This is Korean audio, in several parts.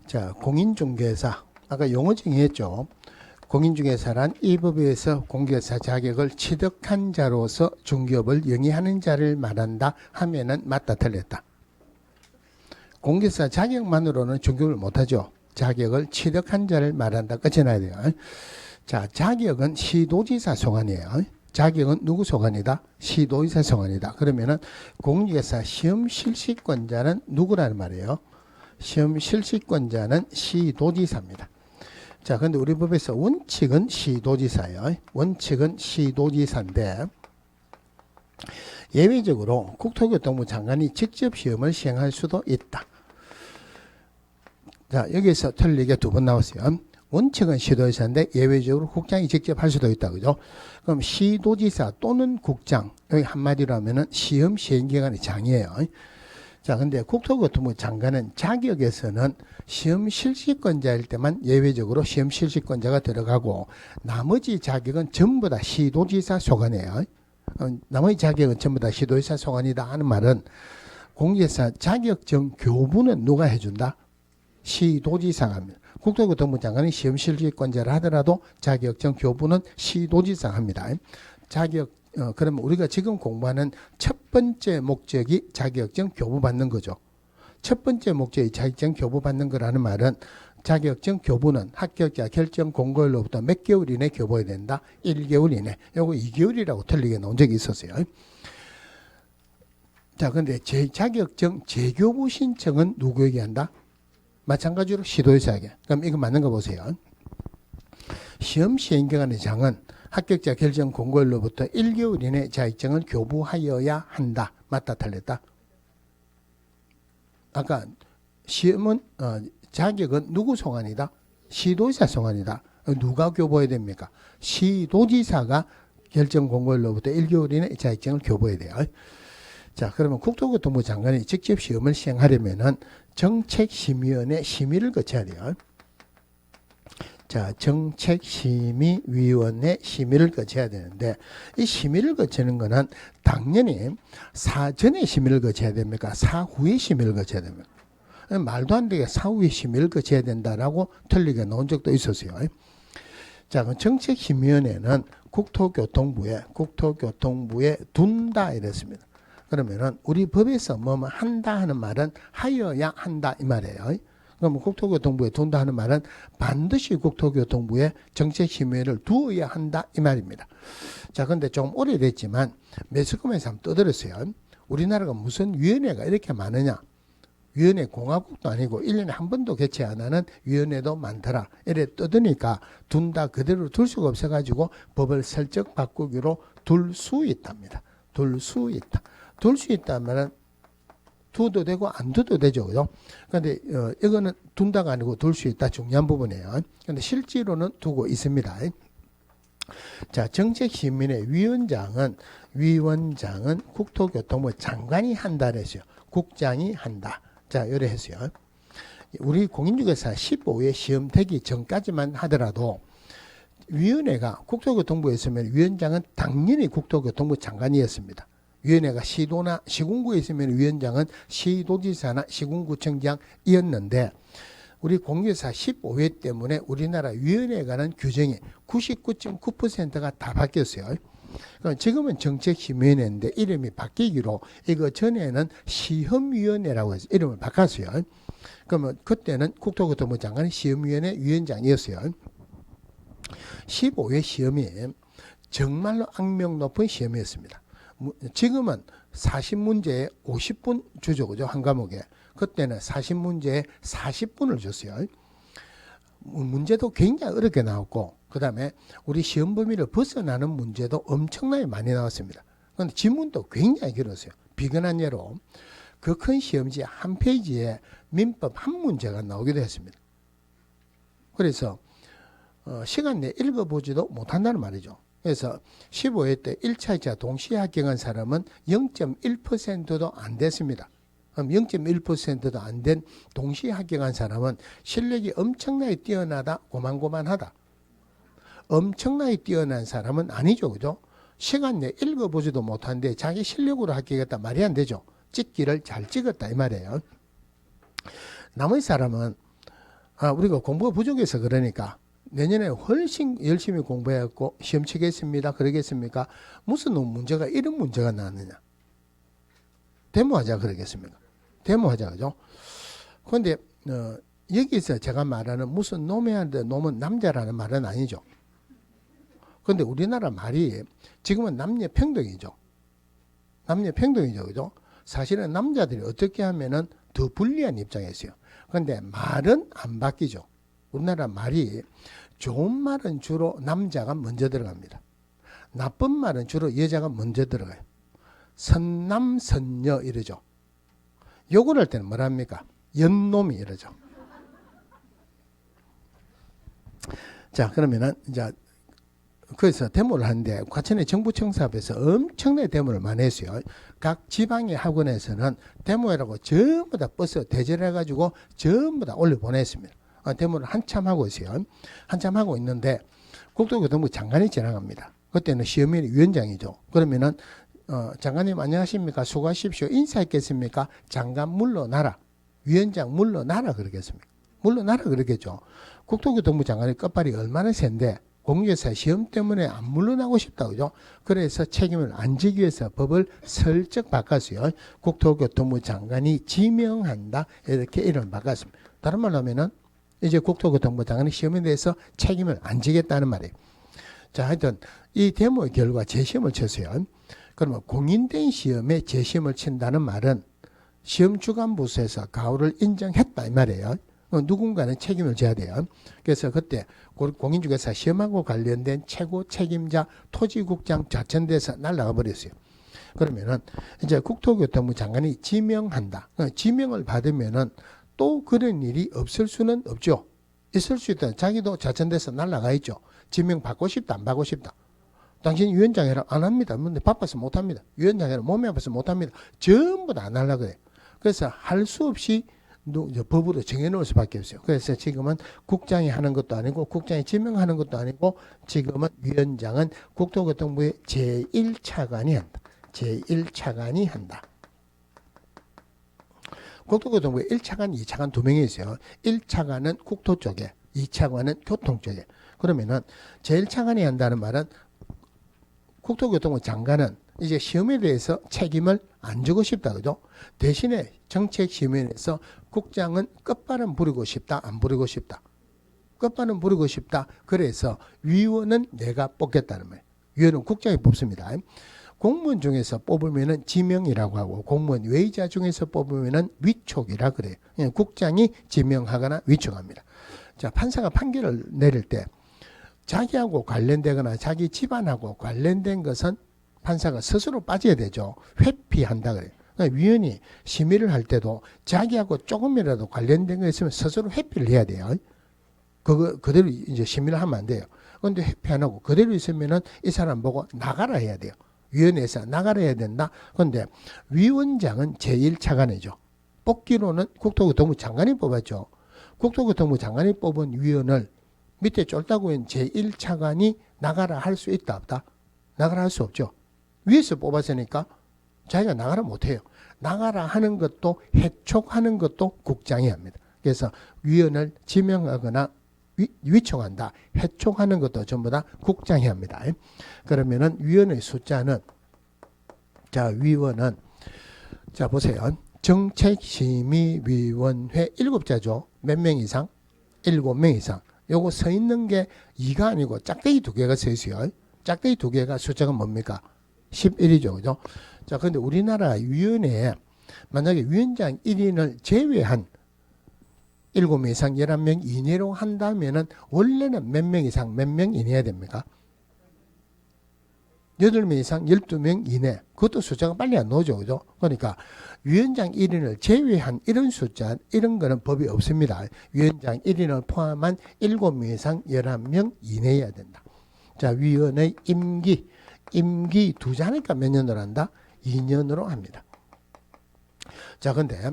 자, 공인중개사. 아까 용어 정의했죠. 공인중개사란 이 법에서 공개사 자격을 취득한 자로서 중개업을 영위하는 자를 말한다 하면은 맞다 틀렸다. 공개사 자격만으로는 중개업을 못하죠. 자격을 취득한 자를 말한다. 끝이나야 돼요. 자, 자격은 시도지사 소관이에요. 자격은 누구 소관이다? 시도지사 소관이다. 그러면은 공개사 시험 실시권자는 누구라는 말이에요? 시험 실시권자는 시도지사입니다. 자, 근데 우리 법에서 원칙은 시도지사예요. 원칙은 시도지사인데 예외적으로 국토교통부 장관이 직접 시험을 시행할 수도 있다. 자, 여기서 틀리게 두 번 나왔어요. 원칙은 시도지사인데 예외적으로 국장이 직접 할 수도 있다. 그죠? 그럼 시도지사 또는 국장, 여기 한마디로 하면은 시험 시행기관의 장이에요. 자, 근데 국토교통부 장관은 자격에서는 시험 실시권자일 때만 예외적으로 시험 실시권자가 들어가고 나머지 자격은 전부 다 시도지사 소관이에요. 나머지 자격은 전부 다 시도지사 소관이다 하는 말은 공개사 자격증 교부는 누가 해준다? 시도지사가 합니다. 국토교통부 장관이 시험 실시권자를 하더라도 자격증 교부는 시도지사가 합니다. 그러면 우리가 지금 공부하는 첫 번째 목적이 자격증 교부받는 거죠. 첫 번째 목적이 자격증 교부받는 거라는 말은 자격증 교부는 합격자 결정 공고일로부터 몇 개월 이내 교부해야 된다? 1개월 이내. 요거 2개월이라고 틀리게 나온 적이 있었어요. 자, 근데 자격증 재교부 신청은 누구에게 한다? 마찬가지로 시도지사에게. 그럼 이거 맞는 거 보세요. 시험 시행기관의 장은 합격자 결정 공고일로부터 1개월 이내 자격증을 교부하여야 한다. 맞다 틀렸다? 아까 시험은 자격은 누구 소관이다? 시도지사 소관이다. 누가 교부해야 됩니까? 시도지사가 결정 공고일로부터 1개월 이내 자격증을 교부해야 돼요. 자, 그러면 국토교통부 장관이 직접 시험을 시행하려면은 정책심의위원회 심의를 거쳐야 돼요. 자, 정책심의위원회 심의를 거쳐야 되는데 이 심의를 거치는 거는 당연히 사전에 심의를 거쳐야 됩니까? 사후에 심의를 거쳐야 됩니까? 말도 안 되게 사후에 심의를 거쳐야 된다라고 틀리게 나온 적도 있었어요. 자, 그럼 정책심의위원회는 국토교통부에 둔다 이랬습니다. 그러면은 우리 법에서 뭐뭐 한다 하는 말은 하여야 한다 이 말이에요. 그럼 국토교통부에 둔다 하는 말은 반드시 국토교통부에 정책심의를 두어야 한다 이 말입니다. 자, 근데 좀 오래됐지만 매스컴에서 한번 떠들었어요. 우리나라가 무슨 위원회가 이렇게 많으냐? 위원회 공화국도 아니고 1년에 한 번도 개최 안 하는 위원회도 많더라. 이래 떠드니까 둔다 그대로 둘 수가 없어가지고 법을 슬쩍 바꾸기로 둘 수 있답니다. 둘 수 있다. 둘 수 있다면은 두도 되고 안 두도 되죠. 그죠? 근데 이거는 둔다가 아니고 둘 수 있다. 중요한 부분이에요. 근데 실제로는 두고 있습니다. 자, 정책심의회 위원장은 국토교통부 장관이 한다 그랬어요. 국장이 한다. 자, 이래 했어요. 우리 공인중개사 15회 시험 되기 전까지만 하더라도 위원회가 국토교통부에 있으면 위원장은 당연히 국토교통부 장관이었습니다. 위원회가 시도나 시군구에 있으면 위원장은 시도지사나 시군구청장이었는데 우리 공개사 15회 때문에 우리나라 위원회에 관한 규정이 99.9%가 다 바뀌었어요. 지금은 정책심의위원회인데 이름이 바뀌기로 이거 전에는 시험위원회라고 해서 이름을 바꿨어요. 그러면 그때는 국토교통부 장관이 시험위원회 위원장이었어요. 15회 시험이 정말로 악명 높은 시험이었습니다. 지금은 40문제에 50분 주죠. 그죠? 한 과목에. 그때는 40문제에 40분을 줬어요. 문제도 굉장히 어렵게 나왔고 그 다음에 우리 시험 범위를 벗어나는 문제도 엄청나게 많이 나왔습니다. 그런데 지문도 굉장히 길었어요. 비근한 예로 그 큰 시험지 한 페이지에 민법 한 문제가 나오기도 했습니다. 그래서 시간 내에 읽어보지도 못한다는 말이죠. 그래서 15회 때 1차, 2차 동시에 합격한 사람은 0.1%도 안 됐습니다. 그럼 0.1%도 안 된 동시에 합격한 사람은 실력이 엄청나게 뛰어나다, 고만고만하다. 엄청나게 뛰어난 사람은 아니죠. 그죠? 시간 내에 읽어보지도 못한데 자기 실력으로 합격했다 말이 안 되죠. 찍기를 잘 찍었다 이 말이에요. 나머지 사람은 우리가 공부가 부족해서 그러니까 내년에 훨씬 열심히 공부해갖고 시험 치겠습니다. 그러겠습니까? 무슨 문제가 이런 문제가 나왔느냐. 데모하자 그러겠습니까? 데모하자 그죠? 그런데 여기서 제가 말하는 무슨 놈이한테 놈은 남자라는 말은 아니죠. 그런데 우리나라 말이 지금은 남녀 평등이죠. 남녀 평등이죠. 그죠? 사실은 남자들이 어떻게 하면은 더 불리한 입장에 있어요. 그런데 말은 안 바뀌죠. 우리나라 말이 좋은 말은 주로 남자가 먼저 들어갑니다. 나쁜 말은 주로 여자가 먼저 들어가요. 선남선녀 이러죠. 욕을 할 때는 뭐랍니까? 연놈이 이러죠. 자, 그러면은 이제 그래서 데모를 하는데 과천의 정부청사업에서 엄청나게 데모를 많이 했어요. 각 지방의 학원에서는 데모라고 전부 다 버스 대절해가지고 전부 다 올려보냈습니다. 데모를 한참 하고 있어요. 한참 하고 있는데 국토교통부 장관이 지나갑니다. 그때는 시험일 위원장이죠. 그러면은 장관님 안녕하십니까? 수고하십시오. 인사했겠습니까? 장관 물러나라. 위원장 물러나라 그러겠습니까? 물러나라 그러겠죠. 국토교통부 장관의 끝발이 얼마나 센데 공개사 시험 때문에 안 물러나고 싶다 그죠? 그래서 책임을 안 지기 위해서 법을 슬쩍 바꿨어요. 국토교통부 장관이 지명한다 이렇게 이름을 바꿨습니다. 다른 말로 하면은 이제 국토교통부 장관이 시험에 대해서 책임을 안 지겠다는 말이에요. 자, 하여튼 이 데모의 결과 재시험을 쳤어요. 그러면 공인된 시험에 재시험을 친다는 말은 시험 주관부서에서 가오를 인정했다 이 말이에요. 누군가는 책임을 져야 돼요. 그래서 그때 공인중개사 시험하고 관련된 최고 책임자 토지국장 좌천돼서 날아가 버렸어요. 그러면은 이제 국토교통부 장관이 지명한다. 지명을 받으면은 또 그런 일이 없을 수는 없죠. 있을 수 있다. 자기도 좌천돼서 날아가 있죠. 지명 받고 싶다, 안 받고 싶다. 당신 위원장이라 안 합니다. 근데 바빠서 못 합니다. 위원장이라 몸이 아파서 못 합니다. 전부 다 안 하려고 그래요. 그래서 할 수 없이 법으로 정해놓을 수밖에 없어요. 그래서 지금은 국장이 하는 것도 아니고 국장이 지명하는 것도 아니고 지금은 위원장은 국토교통부의 제1차관이 한다. 제1차관이 한다. 국토교통부에 1차관, 2차관 두 명이 있어요. 1차관은 국토 쪽에, 2차관은 교통 쪽에. 그러면은 제1차관이 한다는 말은 국토교통부 장관은 이제 시험에 대해서 책임을 안 지고 싶다. 그죠? 대신에 정책 시험에서 국장은 끝발은 부리고 싶다. 안 부리고 싶다. 끝발은 부리고 싶다. 그래서 위원은 내가 뽑겠다는 말이에요. 위원은 국장이 뽑습니다. 공무원 중에서 뽑으면은 지명이라고 하고 공무원 외의자 중에서 뽑으면은 위촉이라 그래요. 국장이 지명하거나 위촉합니다. 자, 판사가 판결을 내릴 때 자기하고 관련되거나 자기 집안하고 관련된 것은 판사가 스스로 빠져야 되죠. 회피한다 그래요. 그러니까 위원이 심의를 할 때도 자기하고 조금이라도 관련된 거 있으면 스스로 회피를 해야 돼요. 그거 그대로 이제 심의를 하면 안 돼요. 그런데 회피 안 하고 그대로 있으면은 이 사람 보고 나가라 해야 돼요. 위원회에서 나가라 해야 된다. 그런데 위원장은 제1차관이죠. 뽑기로는 국토교통부 장관이 뽑았죠. 국토교통부 장관이 뽑은 위원을 밑에 쫄다고 있는 제1차관이 나가라 할 수 있다 없다? 나가라 할 수 없죠. 위에서 뽑았으니까 자기가 나가라 못해요. 나가라 하는 것도 해촉하는 것도 국장이 합니다. 그래서 위원을 지명하거나 위촉한다. 해촉하는 것도 전부 다 국장이 합니다. 그러면은 위원의 숫자는 자 위원은 자 보세요. 정책심의위원회 7자죠. 몇 명 이상? 7명 이상. 요거 서 있는 게 2가 아니고 짝대기 2개가 서 있어요. 짝대기 2개가 숫자가 뭡니까? 11이죠. 그죠? 자, 근데 우리나라 위원회에 만약에 위원장 1인을 제외한 7명 이상 11명 이내로 한다면은 원래는 몇 명 이상 몇 명 이내야 됩니까? 8명 이상 12명 이내. 그것도 숫자가 빨리 안 나오죠. 그죠? 그러니까 위원장 1인을 제외한 이런 숫자, 이런 거는 법이 없습니다. 위원장 1인을 포함한 7명 이상 11명 이내여야 된다. 자, 위원의 임기 2자니까 몇 년으로 한다? 2년으로 합니다. 자, 근데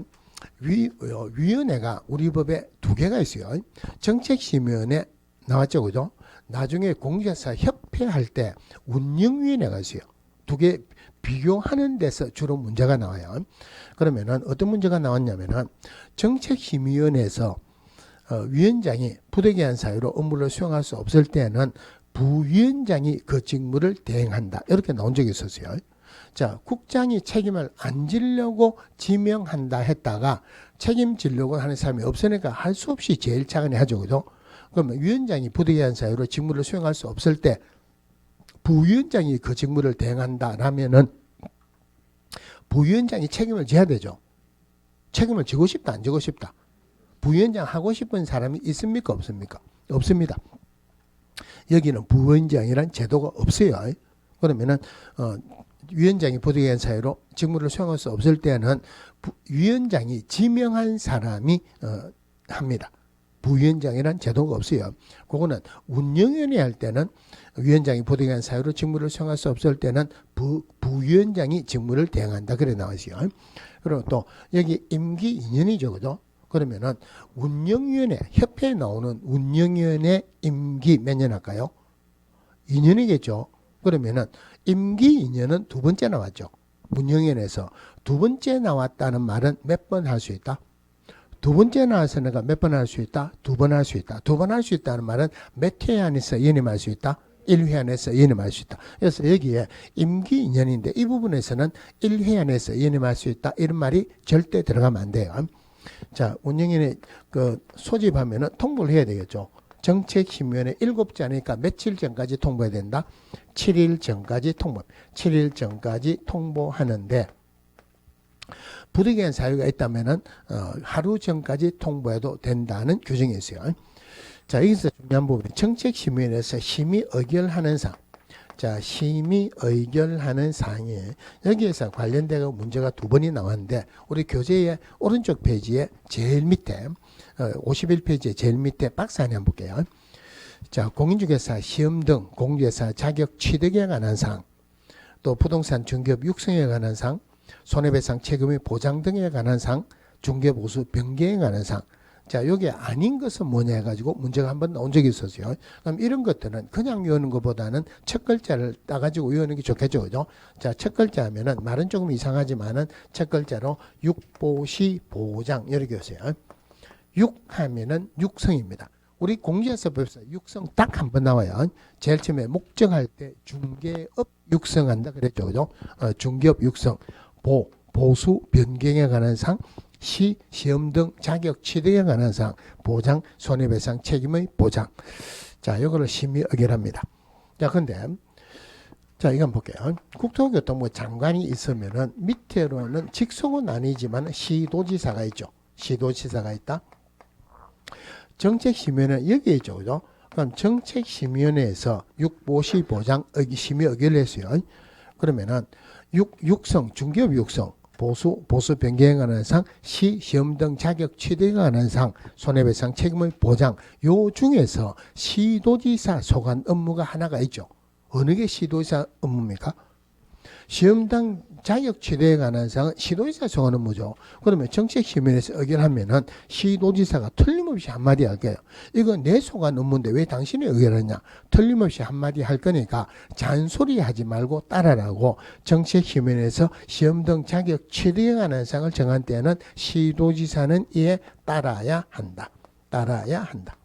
위원회가 우리 법에 2개가 있어요. 정책심의원회 나왔죠. 그죠? 나중에 공개사 협회할 때 운영위원회가 있어요. 2개 비교하는 데서 주로 문제가 나와요. 그러면은 어떤 문제가 나왔냐면은 정책심의위원회에서 위원장이 부득이한 사유로 업무를 수행할 수 없을 때는 부위원장이 그 직무를 대행한다. 이렇게 나온 적이 있었어요. 자, 국장이 책임을 안 지려고 지명한다 했다가 책임지려고 하는 사람이 없으니까 할 수 없이 제일 차근히 하죠. 그죠? 그러면 위원장이 부득이한 사유로 직무를 수행할 수 없을 때 부위원장이 그 직무를 대행한다라면은 부위원장이 책임을 져야 되죠. 책임을 지고 싶다, 안 지고 싶다. 부위원장 하고 싶은 사람이 있습니까, 없습니까? 없습니다. 여기는 부위원장이란 제도가 없어요. 그러면은 위원장이 부득이한 사유로 직무를 수행할 수 없을 때는 위원장이 지명한 사람이 합니다. 부위원장이란 제도가 없어요. 그거는 운영위원회 할 때는 위원장이 부득이한 사유로 직무를 수행할 수 없을 때는 부위원장이 직무를 대행한다. 그래 나왔어요. 그리고 또 여기 임기 2년이죠. 그죠? 그러면은 운영위원회, 협회에 나오는 운영위원회 임기 몇 년 할까요? 2년이겠죠. 그러면은 임기 2년은 두 번째 나왔죠. 운영위원회에서 두 번째 나왔다는 말은 몇 번 할 수 있다? 두 번째 나왔으니까 몇 번 할 수 있다? 두 번 할 수 있다. 두 번 할 수 있다는 말은 몇 회 안에서 연임할 수 있다? 1회 안에서 연임할 수 있다. 그래서 여기에 임기 2년인데 이 부분에서는 1회 안에서 연임할 수 있다. 이런 말이 절대 들어가면 안 돼요. 자, 운영위원회 그 소집하면은 통보를 해야 되겠죠. 정책심의위원회 7자니까 며칠 전까지 통보해야 된다? 7일 전까지 통보. 7일 전까지 통보하는데 부득이한 사유가 있다면은 하루 전까지 통보해도 된다는 규정이 있어요. 자, 여기서 중요한 부분, 정책심의위원회에서 심의 의결하는 사항. 자, 심의 의결하는 사항이 여기에서 관련된 문제가 두 번이 나왔는데 우리 교재의 오른쪽 페이지에 제일 밑에 51페이지의 제일 밑에 박스 안에 한번 볼게요. 자, 공인중개사 시험 등 공인중개사 자격 취득에 관한 사항, 또 부동산 중개업 육성에 관한 사항, 손해배상 책임의 보장 등에 관한 사항, 중개보수 변경에 관한 사항. 자, 여기 아닌 것은 뭐냐 해가지고 문제가 한번 나온 적이 있었어요. 그럼 이런 것들은 그냥 외우는 것보다는 첫 글자를 따가지고 외우는 게 좋겠죠. 그죠? 자, 첫 글자 하면은 말은 조금 이상하지만은 첫 글자로 육보시 보장 이렇게 하세요. 육 하면은 육성입니다. 우리 공시에서법에서 육성 딱 한 번 나와요. 제일 처음에 목적할 때 중개업 육성한다 그랬죠. 그죠? 중개업 육성. 보수 변경에 관한 사항, 시험 등 자격 취득에 관한 사항, 보장, 손해배상 책임의 보장. 자, 이거를 심의 의결합니다. 자, 근데 자, 이거 한번 볼게요. 국토교통부 장관이 있으면은 밑에로는 직속은 아니지만 시도지사가 있죠. 시도지사가 있다. 정책심의위원회는 여기에 있죠. 그죠? 그럼 정책심의위원회에서 육보시 보장 심의 의결을 했어요. 그러면은 육성, 중개업 육성, 보수 변경에 관한 사항, 시험 등 자격 취득에 관한 사항, 손해배상 책임의 보장, 요 중에서 시도지사 소관 업무가 하나가 있죠. 어느 게 시도지사 업무입니까? 시험 등 자격 취득에 관한 사항은 시도지사 소관 업무죠. 그러면 정책심의위원회에서 의결하면은 시도지사가 틀림없이 한마디 할 거예요. 이건 내 소관 업무인데 왜 당신이 의결하냐? 틀림없이 한마디 할 거니까 잔소리 하지 말고 따라라고 정책심의위원회에서 시험 등 자격 취득에 관한 사항을 정한 때는 시도지사는 이에 따라야 한다. 따라야 한다.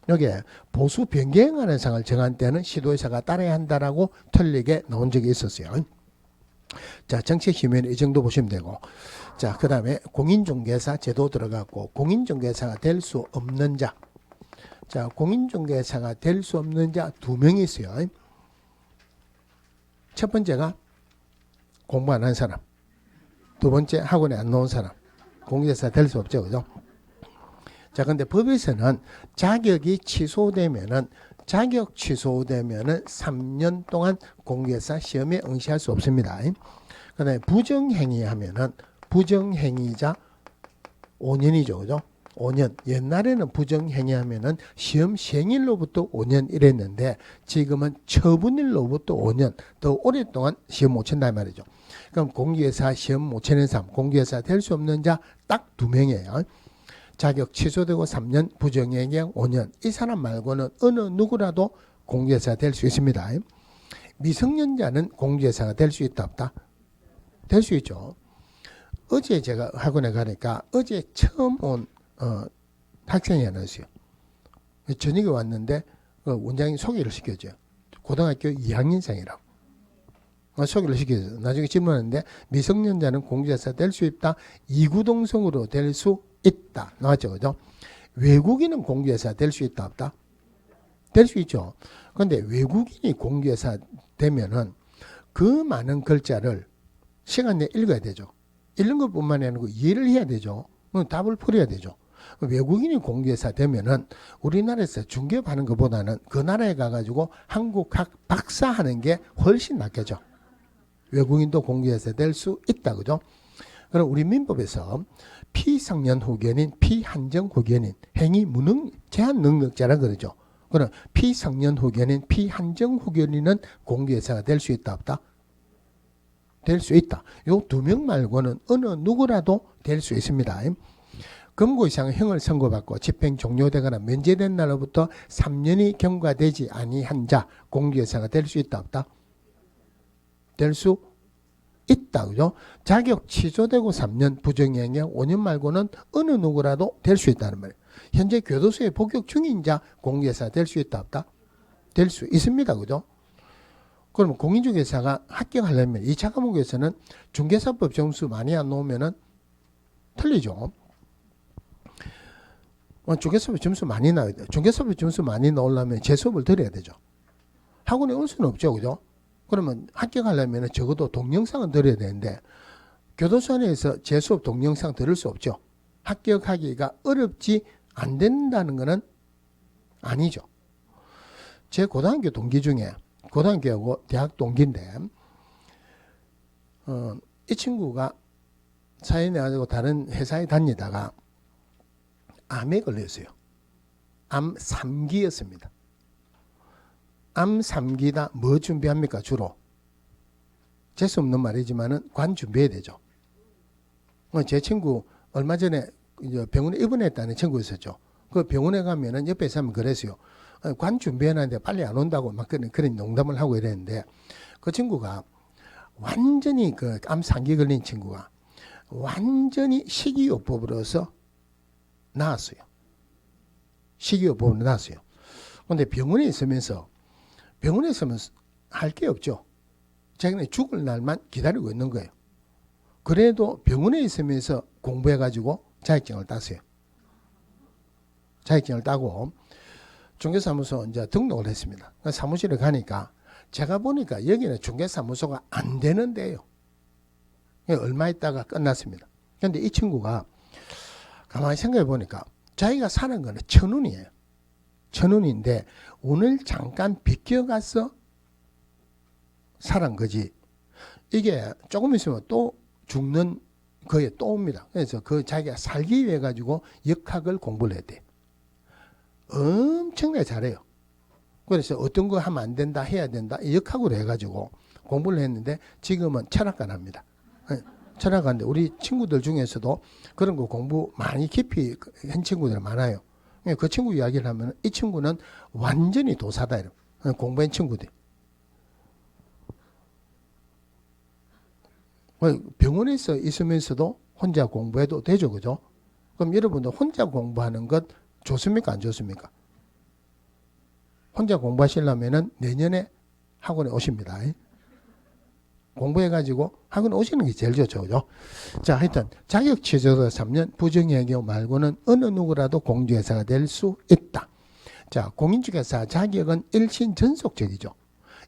여기에 보수 변경에 관한 사항을 정한 때는 시도지사가 따라야 한다라고 틀리게 나온 적이 있었어요. 자, 정책심의위원회 이 정도 보시면 되고, 자, 그 다음에 공인중개사 제도 들어갔고, 공인중개사가 될 수 없는 자. 자, 공인중개사가 될 수 없는 자 두 명이 있어요. 첫 번째가 공부 안 한 사람. 두 번째 학원에 안 나온 사람. 공인중개사 될 수 없죠. 그죠? 자, 근데 법에서는 자격이 취소되면은 3년 동안 공개사 시험에 응시할 수 없습니다. 그 다음에 부정행위 하면은 부정행위자 5년이죠. 그죠? 5년. 옛날에는 부정행위 하면은 시험 시행일로부터 5년 이랬는데 지금은 처분일로부터 5년 더 오랫동안 시험 못 친다 말이죠. 그럼 공개사 시험 못 치는 사람, 공개사 될 수 없는 자 딱 2명이에요. 자격 취소되고 3년, 부정행위 5년. 이 사람 말고는 어느 누구라도 공개사 될 수 있습니다. 미성년자는 공개사가 될 수 있다 없다? 될 수 있죠. 어제 제가 학원에 가니까 어제 처음 온 학생이 하나 있어요. 저녁에 왔는데 원장이 소개를 시켜줘요. 고등학교 2학년생이라고. 소개를 시켜줘요. 나중에 질문하는데 미성년자는 공주여사 될 수 있다. 이구동성으로 될 수 있다. 나왔죠. 그죠? 외국인은 공주여사 될 수 있다. 없다? 될 수 있죠. 그런데 외국인이 공주여사 되면은 그 많은 글자를 시간 내에 읽어야 되죠. 읽는 것뿐만이 아니고 이해를 해야 되죠. 답을 풀어야 되죠. 외국인이 공주여사 되면은 우리나라에서 중개하는 것보다는 그 나라에 가가지고 한국학 박사하는 게 훨씬 낫겠죠. 외국인도 공주여사 될 수 있다. 그죠? 그럼 우리 민법에서 피성년 후견인, 피한정 후견인, 행위 무능 제한 능력자라 그러죠. 그럼 피성년 후견인, 피한정 후견인은 공주여사가 될 수 있다. 없다? 될 수 있다. 요 두 명 말고는 어느 누구라도 될 수 있습니다. 금고 이상 형을 선고받고 집행 종료되거나 면제된 날로부터 3년이 경과되지 아니한 자 공주여사가 될 수 있다. 없다? 될 수 있다. 그죠? 자격 취소되고 3년, 부정행위 5년 말고는 어느 누구라도 될 수 있다는 말이에요. 현재 교도소에 복역 중인 자 공주여사 될 수 있다. 없다? 될 수 있습니다. 그죠? 그러면 공인중개사가 합격하려면 2차 과목에서는 중개사법 점수 많이 안 놓으면은 틀리죠. 중개사법 점수 많이 나와야 돼요. 중개사법 점수 많이 나오려면 재수업을 들어야 되죠. 학원에 올 수는 없죠. 그죠? 그러면 합격하려면 적어도 동영상은 들어야 되는데 교도소 안에서 재수업 동영상 들을 수 없죠. 합격하기가 어렵지 안 된다는 것은 아니죠. 제 고등학교 동기 중에 고등학교하고 대학 동기인데 이 친구가 사회에 나가지고 다른 회사에 다니다가 암에 걸렸어요. 암 3기였습니다. 암 3기다 뭐 준비합니까? 주로 재수 없는 말이지만은 관 준비해야 되죠. 제 친구 얼마 전에 병원에 입원했다는 친구 있었죠. 그 병원에 가면은 옆에 사람 그랬어요. 관 준비해놨는데 빨리 안 온다고 막 그런 농담을 하고 이랬는데 그 친구가 완전히 그 암 3기 걸린 친구가 완전히 식이요법으로서 나았어요. 식이요법으로 나았어요. 그런데 병원에 있으면 할 게 없죠. 자기는 죽을 날만 기다리고 있는 거예요. 그래도 병원에 있으면서 공부해가지고 자격증을 땄어요. 자격증을 따고 중개사무소 이제 등록을 했습니다. 사무실에 가니까 제가 보니까 여기는 중개사무소가 안 되는데요. 얼마 있다가 끝났습니다. 그런데 이 친구가 가만히 생각해 보니까 자기가 사는 거는 1,000원이에요. 1,000원인데 오늘 잠깐 비껴가서 사는 거지. 이게 조금 있으면 또 죽는 거에 또 옵니다. 그래서 그 자기가 살기 위해 가지고 역학을 공부를 해야 돼. 엄청나게 잘해요. 그래서 어떤 거 하면 안 된다, 해야 된다, 역학으로 해가지고 공부를 했는데 지금은 철학가랍니다. 철학가인데 우리 친구들 중에서도 그런 거 공부 많이 깊이 한 친구들 많아요. 그 친구 이야기를 하면 이 친구는 완전히 도사다. 이런 공부한 친구들. 병원에서 있으면서도 혼자 공부해도 되죠. 그죠? 그럼 여러분들 혼자 공부하는 것 좋습니까? 안 좋습니까? 혼자 공부하시려면 내년에 학원에 오십니다. 공부해가지고 학원에 오시는 게 제일 좋죠. 그죠? 자, 하여튼 자격 취소도 3년, 부정행위 말고는 어느 누구라도 공주회사가 될 수 있다. 자, 공인중개사 자격은 일신 전속적이죠.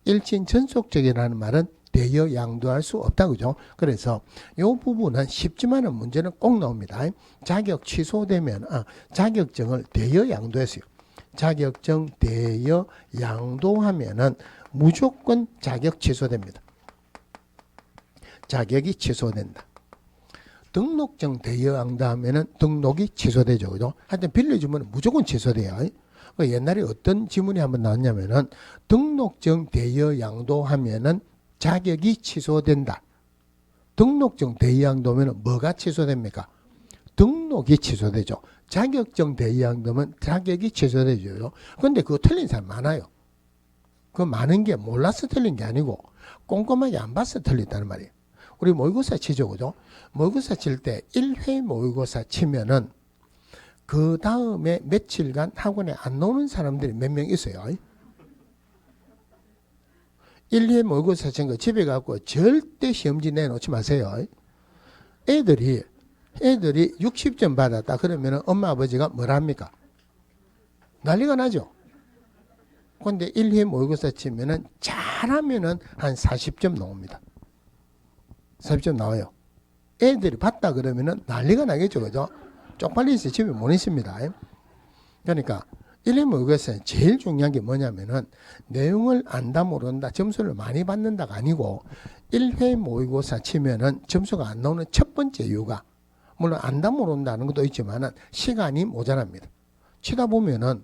일신 전속적이라는 말은 대여 양도할 수 없다. 그죠? 그래서 이 부분은 쉽지만은 문제는 꼭 나옵니다. 자격 취소되면 자격증을 대여 양도했어요. 자격증 대여 양도하면은 무조건 자격 취소됩니다. 자격이 취소된다. 등록증 대여 양도하면은 등록이 취소되죠. 그죠? 하여튼 빌려주면 무조건 취소돼요. 옛날에 어떤 지문이 한번 나왔냐면은 등록증 대여 양도하면은 자격이 취소된다. 등록증 대여 양도면 뭐가 취소됩니까? 등록이 취소되죠. 자격증 대여 양도면 자격이 취소되죠. 그런데 그거 틀린 사람 많아요. 그 많은 게 몰라서 틀린 게 아니고 꼼꼼하게 안 봐서 틀렸다는 말이에요. 우리 모의고사 치죠. 그죠? 모의고사 칠 때 1회 모의고사 치면은 그 다음에 며칠간 학원에 안 나오는 사람들이 몇 명 있어요. 1, 2회 모의고사 친 거 집에 갖고 절대 시험지 내놓지 마세요. 애들이 60점 받았다 그러면 엄마 아버지가 뭐라 합니까? 난리가 나죠. 근데 1, 2회 모의고사 치면은 잘하면은 한 40점 나옵니다. 40점 나와요. 애들이 봤다 그러면은 난리가 나겠죠. 그죠? 쪽팔리서 집에 못 있습니다. 그러니까 1, 2회 모의고사에 제일 중요한 게 뭐냐면은 내용을 안다 모른다 점수를 많이 받는다가 아니고 1회 모의고사 치면은 점수가 안 나오는 첫 번째 이유가 물론 안다 모른다는 것도 있지만은 시간이 모자랍니다. 치다 보면은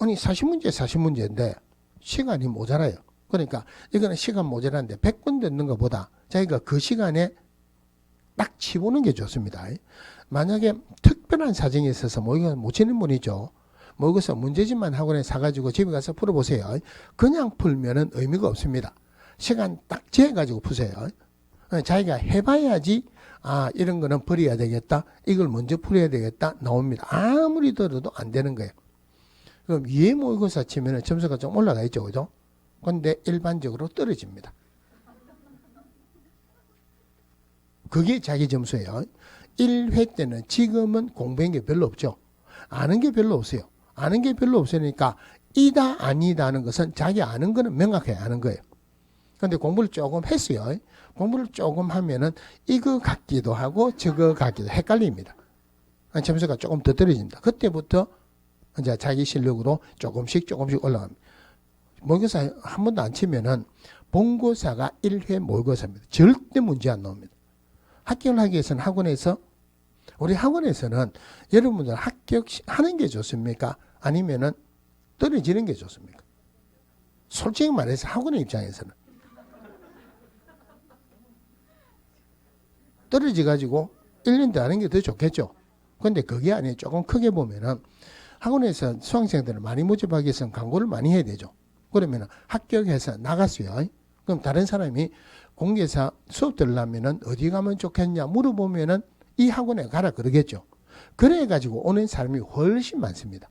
아니 40문제인데 시간이 모자라요. 그러니까 이거는 시간 모자란데 100번 듣는 것보다 자기가 그 시간에 딱 치보는 게 좋습니다. 만약에 특별한 사정이 있어서 모의고사 못 치는 분이죠. 모의고사 문제집만 학원에 사가지고 집에 가서 풀어보세요. 그냥 풀면은 의미가 없습니다. 시간 딱 재가지고 푸세요. 자기가 해봐야지 아 이런 거는 버려야 되겠다. 이걸 먼저 풀어야 되겠다. 나옵니다. 아무리 들어도 안 되는 거예요. 그럼 2회 모의고사 치면은 점수가 좀 올라가 있죠. 그죠? 근데 일반적으로 떨어집니다. 그게 자기 점수예요. 1회 때는 지금은 공부한 게 별로 없죠. 아는 게 별로 없어요. 아는 게 별로 없으니까 이다 아니다 하는 것은 자기 아는 거는 명확하게 아는 거예요. 근데 공부를 조금 했어요. 공부를 조금 하면은 이거 같기도 하고 저거 같기도 헷갈립니다. 점수가 조금 더 떨어집니다. 그때부터 이제 자기 실력으로 조금씩 올라갑니다. 모의고사 한 번도 안 치면은 본고사가 1회 모의고사입니다. 절대 문제 안 나옵니다. 합격을 하기 위해서는 우리 학원에서는 여러분들 합격하는 게 좋습니까? 아니면은 떨어지는 게 좋습니까? 솔직히 말해서 학원의 입장에서는 떨어져 가지고 1년 더 하는 게 더 좋겠죠. 근데 그게 아니에요. 조금 크게 보면은 학원에서 수강생들을 많이 모집하기 위해서는 광고를 많이 해야 되죠. 그러면 합격해서 나갔어요. 그럼 다른 사람이 공개사 수업 들으려면은 어디 가면 좋겠냐 물어보면은 이 학원에 가라 그러겠죠. 그래가지고 오는 사람이 훨씬 많습니다.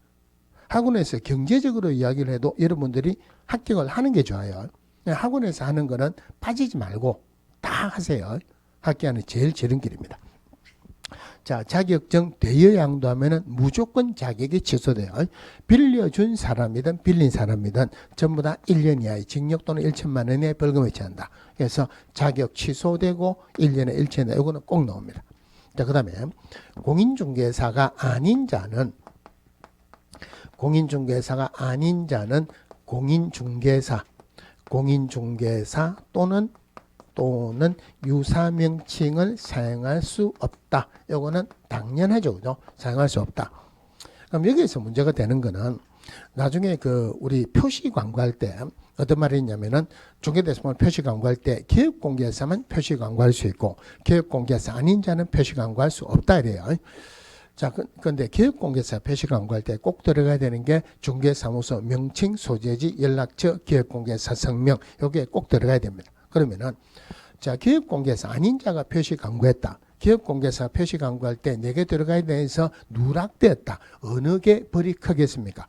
학원에서 경제적으로 이야기를 해도 여러분들이 합격을 하는 게 좋아요. 학원에서 하는 거는 빠지지 말고 다 하세요. 합격하는 제일 지름길입니다. 자, 자격증 대여양도 하면은 무조건 자격이 취소돼요. 빌려준 사람이든 빌린 사람이든 전부 다 1년 이하의 징역 또는 1천만 원의 벌금을 처한다. 그래서 자격 취소되고 1년에 1천에 이거는 꼭 나옵니다. 자, 그 다음에 공인중개사가 아닌 자는 공인중개사 또는 유사명칭을 사용할 수 없다. 이거는 당연하죠. 그죠? 사용할 수 없다. 그럼 여기에서 문제가 되는 거는 나중에 우리 표시 광고할 때 어떤 말이 있냐면은 중개대에서 보면 표시 광고할 때 기업공개사만 표시 광고할 수 있고 기업공개사 아닌 자는 표시 광고할 수 없다 이래요. 자, 근데 기업공개사 표시 광고할 때 꼭 들어가야 되는 게 중개사무소 명칭, 소재지, 연락처, 기업공개사 성명 여기에 꼭 들어가야 됩니다. 그러면은 자, 기업공개사 아닌 자가 표시 광고했다. 기업공개사 표시 광고할 때 4개 들어가야 돼서 누락되었다. 어느 게 벌이 크겠습니까?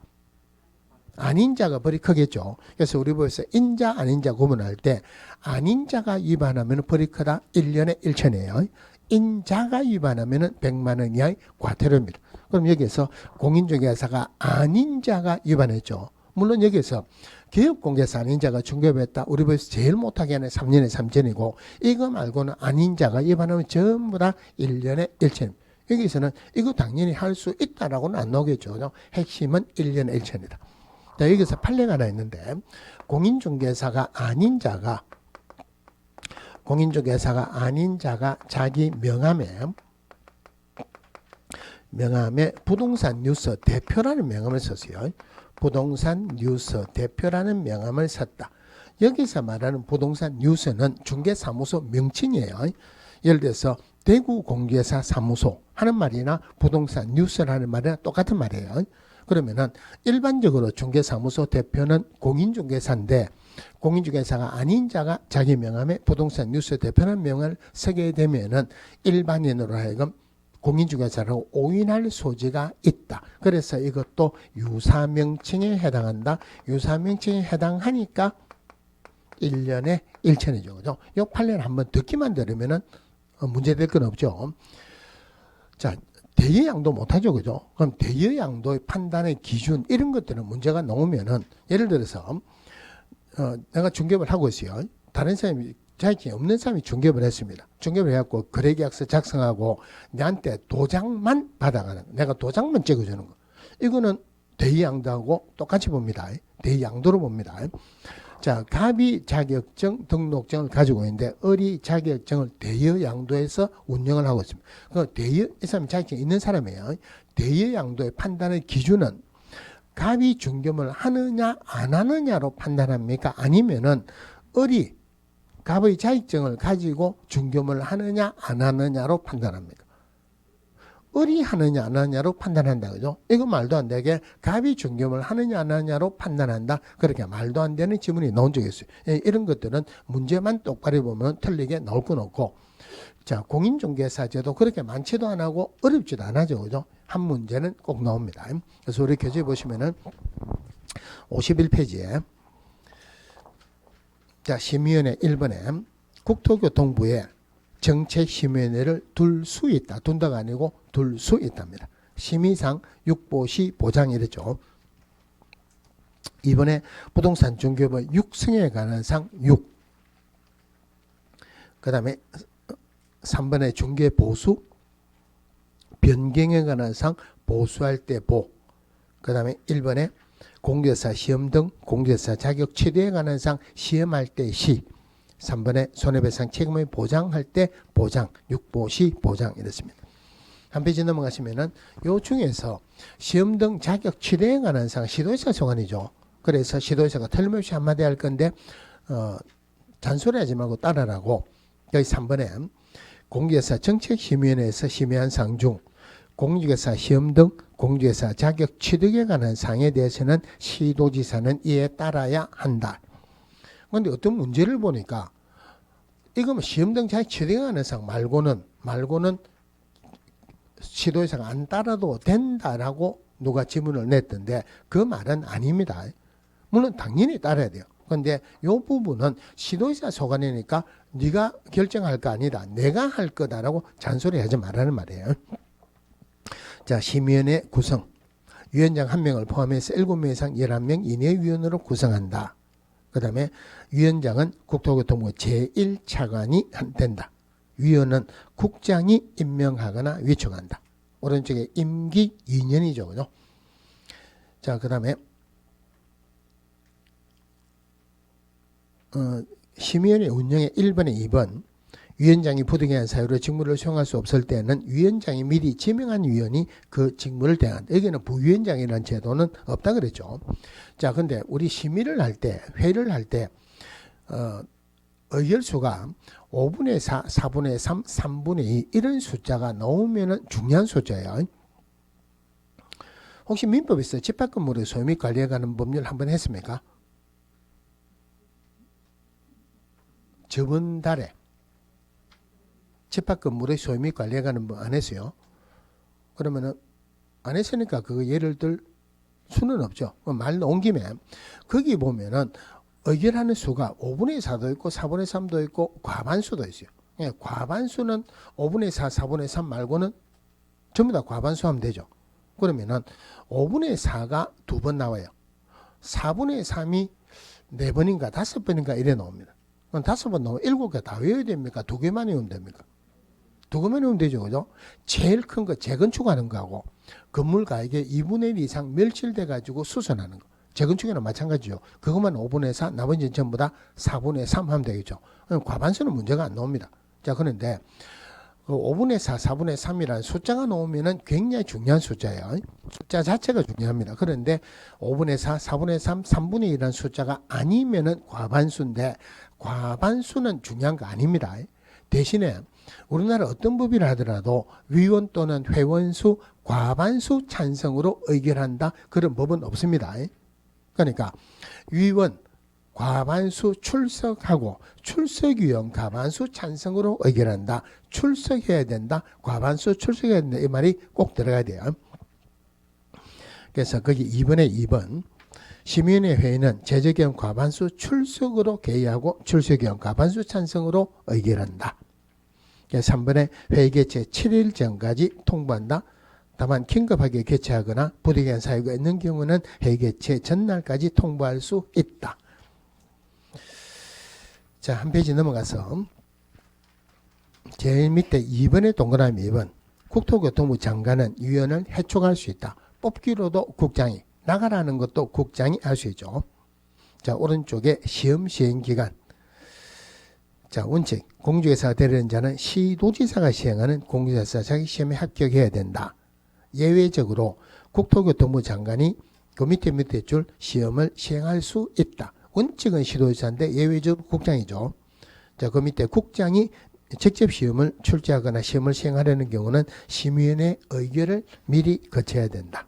아닌 자가 벌이 크겠죠. 그래서 우리 벌써 인자 아닌 자 구분할 때 아닌 자가 위반하면 벌이 크다. 1년에 1천이에요. 인자가 위반하면 100만 원 이하의 과태료입니다. 그럼 여기서 공인중개사가 아닌 자가 위반했죠. 물론 여기서 기업공개사 아닌 자가 중개업했다. 우리 벌써 제일 못하게 하는 3년에 3천이고 이거 말고는 아닌 자가 위반하면 전부 다 1년에 1천. 여기서는 이거 당연히 할 수 있다라고는 안 나오겠죠. 핵심은 1년에 1천이다. 자, 여기서 판례가 하나 있는데 공인중개사가 아닌 자가 자기 명함에 부동산 뉴스 대표라는 명함을 썼어요. 부동산 뉴스 대표라는 명함을 썼다. 여기서 말하는 부동산 뉴스는 중개사무소 명칭이에요. 예를 들어서 대구공개사 사무소 하는 말이나 부동산 뉴스라는 말이나 똑같은 말이에요. 그러면은 일반적으로 중개사무소 대표는 공인중개사인데 공인중개사가 아닌 자가 자기 명함에 부동산 뉴스 대표라는 명을 쓰게 되면은 일반인으로 하여금 공인중개사라고 오인할 소지가 있다. 그래서 이것도 유사명칭에 해당한다. 유사명칭에 해당하니까 1년에 1천이죠. 그죠? 요 판례를 한번 듣기만 들으면은 문제될 건 없죠. 자, 대여양도 못하죠. 그죠? 그럼 대여양도의 판단의 기준, 이런 것들은 문제가 나오면은, 예를 들어서, 내가 중개업을 하고 있어요. 다른 사람이, 자격증이 없는 사람이 중개업을 했습니다. 중개업을 해갖고 거래계약서 작성하고 내한테 도장만 받아가는 거. 내가 도장만 찍어주는 거. 이거는 대여양도하고 똑같이 봅니다. 대여양도로 봅니다. 자, 갑이 자격증 등록증을 가지고 있는데 을이 자격증을 대여양도에서 운영을 하고 있습니다. 이 사람이 자격증이 있는 사람이에요. 대여양도의 판단의 기준은 갑이 중개업을 하느냐 안 하느냐로 판단합니까? 아니면은 을이 갑의 자격증을 가지고 중개업을 하느냐 안 하느냐로 판단합니까? 을이 하느냐 안 하느냐로 판단한다. 그죠? 이거 말도 안 되게 갑이 중개업을 하느냐 안 하느냐로 판단한다. 그렇게 말도 안 되는 지문이 나온 적이 있어요. 이런 것들은 문제만 똑바로 보면 틀리게 나올 건 없고, 자, 공인중개사제도 그렇게 많지도 안 하고 어렵지도 안 하죠. 그죠? 한 문제는 꼭 나옵니다. 그래서 우리 교재 보시면은 51페이지에 자, 심의위원회 1번에 국토교통부에 정책심의위원회를 둘 수 있다. 둔다가 아니고 둘 수 있답니다. 심의상 육보시 보장이 이랬죠. 이번에 부동산 중개업의 6승에 관한 상 6. 그 다음에 3번에 중개보수 변경에 관한 상 보수할 때 보. 그 다음에 1번에 공개사 시험 등 공개사 자격 취득에 관한 상 시험할 때 시. 3번에 손해배상 책임을 보장할 때 보장, 육보시 보장 이렇습니다. 한 페이지 넘어가시면은 요 중에서 시험 등 자격 취득에 관한 상 시도의사 소관이죠. 그래서 시도의사가 틀림없이 한마디 할 건데 잔소리하지 말고 따라라고. 여기 3번에 공개사 정책심의위원회에서 심의한 상 중 공개사 시험 등 공개사 자격 취득에 관한 상에 대해서는 시도지사는 이에 따라야 한다. 그런데 어떤 문제를 보니까 이거 시험 등 자격 취득에 관한 상 말고는 시도의사가 안 따라도 된다라고 누가 지문을 냈던데 그 말은 아닙니다. 물론 당연히 따라야 돼요. 그런데 이 부분은 시도의사 소관이니까 네가 결정할 거 아니다. 내가 할 거다라고 잔소리하지 말라는 말이에요. 자, 심의위원회 구성. 위원장 1명을 포함해서 7명 이상 11명 이내 위원으로 구성한다. 그 다음에 위원장은 국토교통부 제1차관이 된다. 위원은 국장이 임명하거나 위촉한다. 오른쪽에 임기 2년이죠. 그죠? 자, 그 다음에 심의위원회 운영의 1번에 2번 위원장이 부득이한 사유로 직무를 수행할 수 없을 때는 위원장이 미리 지명한 위원이 그 직무를 대행한다. 여기는 부위원장이라는 제도는 없다 그랬죠. 자, 근데 우리 심의를 할 때, 회의를 할 때 의결수가 5분의 4, 4분의 3, 3분의 2 이런 숫자가 나오면은 중요한 숫자예요. 혹시 민법에서 집합건물의 소유 및 관리에 관한 법률 한번 했습니까? 저번 달에 집합건물의 소유 및 관리에 관한 법 안 했어요. 그러면은 안 했으니까 그거 예를 들 수는 없죠. 말 나온 김에 거기 보면은 의결하는 수가 5분의 4도 있고 4분의 3도 있고 과반수도 있어요. 과반수는 5분의 4, 4분의 3 말고는 전부 다 과반수 하면 되죠. 그러면은 5분의 4가 2번 나와요. 4분의 3이 4번인가 5번인가 이래 나옵니다. 그럼 5번 나오면 7개 다 외워야 됩니까? 2개만 외우면 됩니까? 2개만 외우면 되죠. 그죠? 제일 큰 거 재건축하는 거하고 건물 가액의 2분의 1 이상 멸실돼 가지고 수선하는 거. 재건축이나 마찬가지죠. 그것만 5분의 4, 나머지는 전부 다 4분의 3 하면 되겠죠. 그럼 과반수는 문제가 안 나옵니다. 자, 그런데 5분의 4, 4분의 3이라는 숫자가 나오면은 굉장히 중요한 숫자예요. 숫자 자체가 중요합니다. 그런데 5분의 4, 4분의 3, 3분의 1이라는 숫자가 아니면은 과반수인데 과반수는 중요한 거 아닙니다. 대신에 우리나라 어떤 법이라 하더라도 위원 또는 회원수 과반수 찬성으로 의결한다. 그런 법은 없습니다. 그러니까 위원 과반수 출석하고 출석위원 과반수 찬성으로 의결한다. 출석해야 된다. 과반수 출석해야 된다. 이 말이 꼭 들어가야 돼요. 그래서 거기 2번에 2번 심의위원회 회의는 제적위원 과반수 출석으로 개의하고 출석위원 과반수 찬성으로 의결한다. 3번에 회의 개최 7일 전까지 통보한다. 다만 긴급하게 개최하거나 부득이한 사유가 있는 경우는 회의 개최 전날까지 통보할 수 있다. 자, 한 페이지 넘어가서 제일 밑에 2번의 동그라미 2번 국토교통부 장관은 위원을 해촉할 수 있다. 뽑기로도 국장이, 나가라는 것도 국장이 할 수 있죠. 자, 오른쪽에 시험 시행기간. 자, 원칙. 공주회사 되려는 자는 시도지사가 시행하는 공주회사 자기 시험에 합격해야 된다. 예외적으로 국토교통부 장관이 그 밑에 줄 시험을 시행할 수 있다. 원칙은 시도지사인데 예외적으로 국장이죠. 자, 그 밑에 국장이 직접 시험을 출제하거나 시험을 시행하려는 경우는 심의위원회 의결을 미리 거쳐야 된다.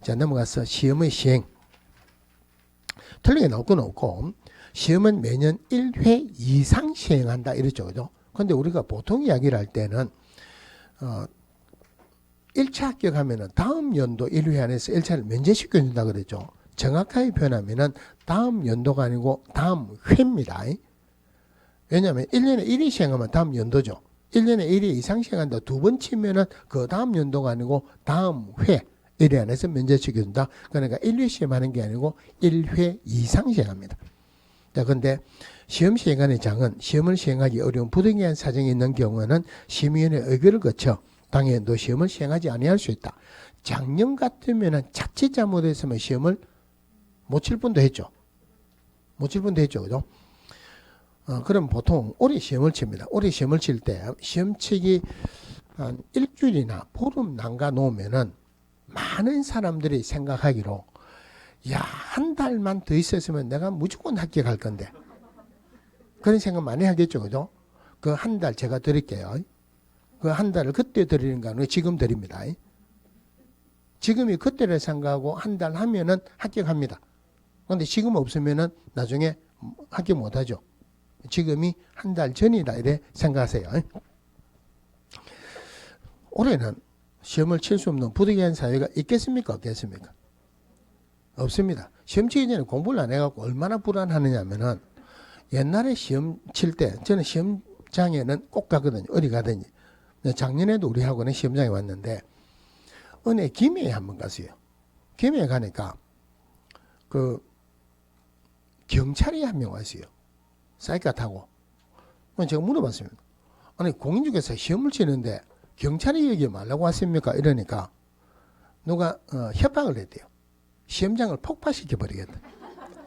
자, 넘어가서 시험의 시행. 틀리게 나올 건 없고 시험은 매년 1회 이상 시행한다 이랬죠. 그죠? 근데 우리가 보통 이야기를 할 때는 1차 합격하면은 다음 연도 1회 안에서 1차를 면제시켜 준다 그랬죠. 정확하게 표현하면은 다음 연도가 아니고 다음 회입니다. 왜냐하면 1년에 1회 시행하면 다음 연도죠. 1년에 1회 이상 시행한다. 두 번 치면은 그 다음 연도가 아니고 다음 회 1회 안에서 면제시켜 준다. 그러니까 1회 시험하는 게 아니고 1회 이상 시행합니다. 자, 근데 시험 시행관의 장은 시험을 시행하기 어려운 부득이한 사정이 있는 경우에는 심의위원회 의결을 거쳐 당해 연도 시험을 시행하지 아니할 수 있다. 작년 같으면은 자칫 잘못했으면 시험을 못 칠 뻔도 했죠. 못 칠 뻔도 했죠. 그죠? 그럼 보통 올해 시험을 칩니다. 올해 시험을 칠 때 시험 치기 한 일주일이나 보름 남가 놓으면은 많은 사람들이 생각하기로 야, 한 달만 더 있었으면 내가 무조건 합격할 건데. 그런 생각 많이 하겠죠. 그죠? 그 한 달 제가 드릴게요. 그 한 달을 그때 드리는 거 아니고 지금 드립니다. 지금이 그때를 생각하고 한 달 하면은 합격합니다. 그런데 지금 없으면은 나중에 합격 못 하죠. 지금이 한 달 전이다 이래 생각하세요. 올해는 시험을 칠 수 없는 부득이한 사유가 있겠습니까? 없겠습니까? 없습니다. 시험 치기 전에 공부를 안 해갖고 얼마나 불안하느냐면은 옛날에 시험 칠 때 저는 시험장에는 꼭 가거든요. 어디 가든지. 작년에도 우리 학원에 시험장에 왔는데 은혜 김해에 한번 갔어요. 김해에 가니까 그 경찰이 한 명 왔어요. 사이카 타고. 제가 물어봤습니다. 아니 공인중개사 시험을 치는데 경찰이 여기 말라고 왔습니까? 이러니까 누가 협박을 했대요. 시험장을 폭파시켜 버리겠다.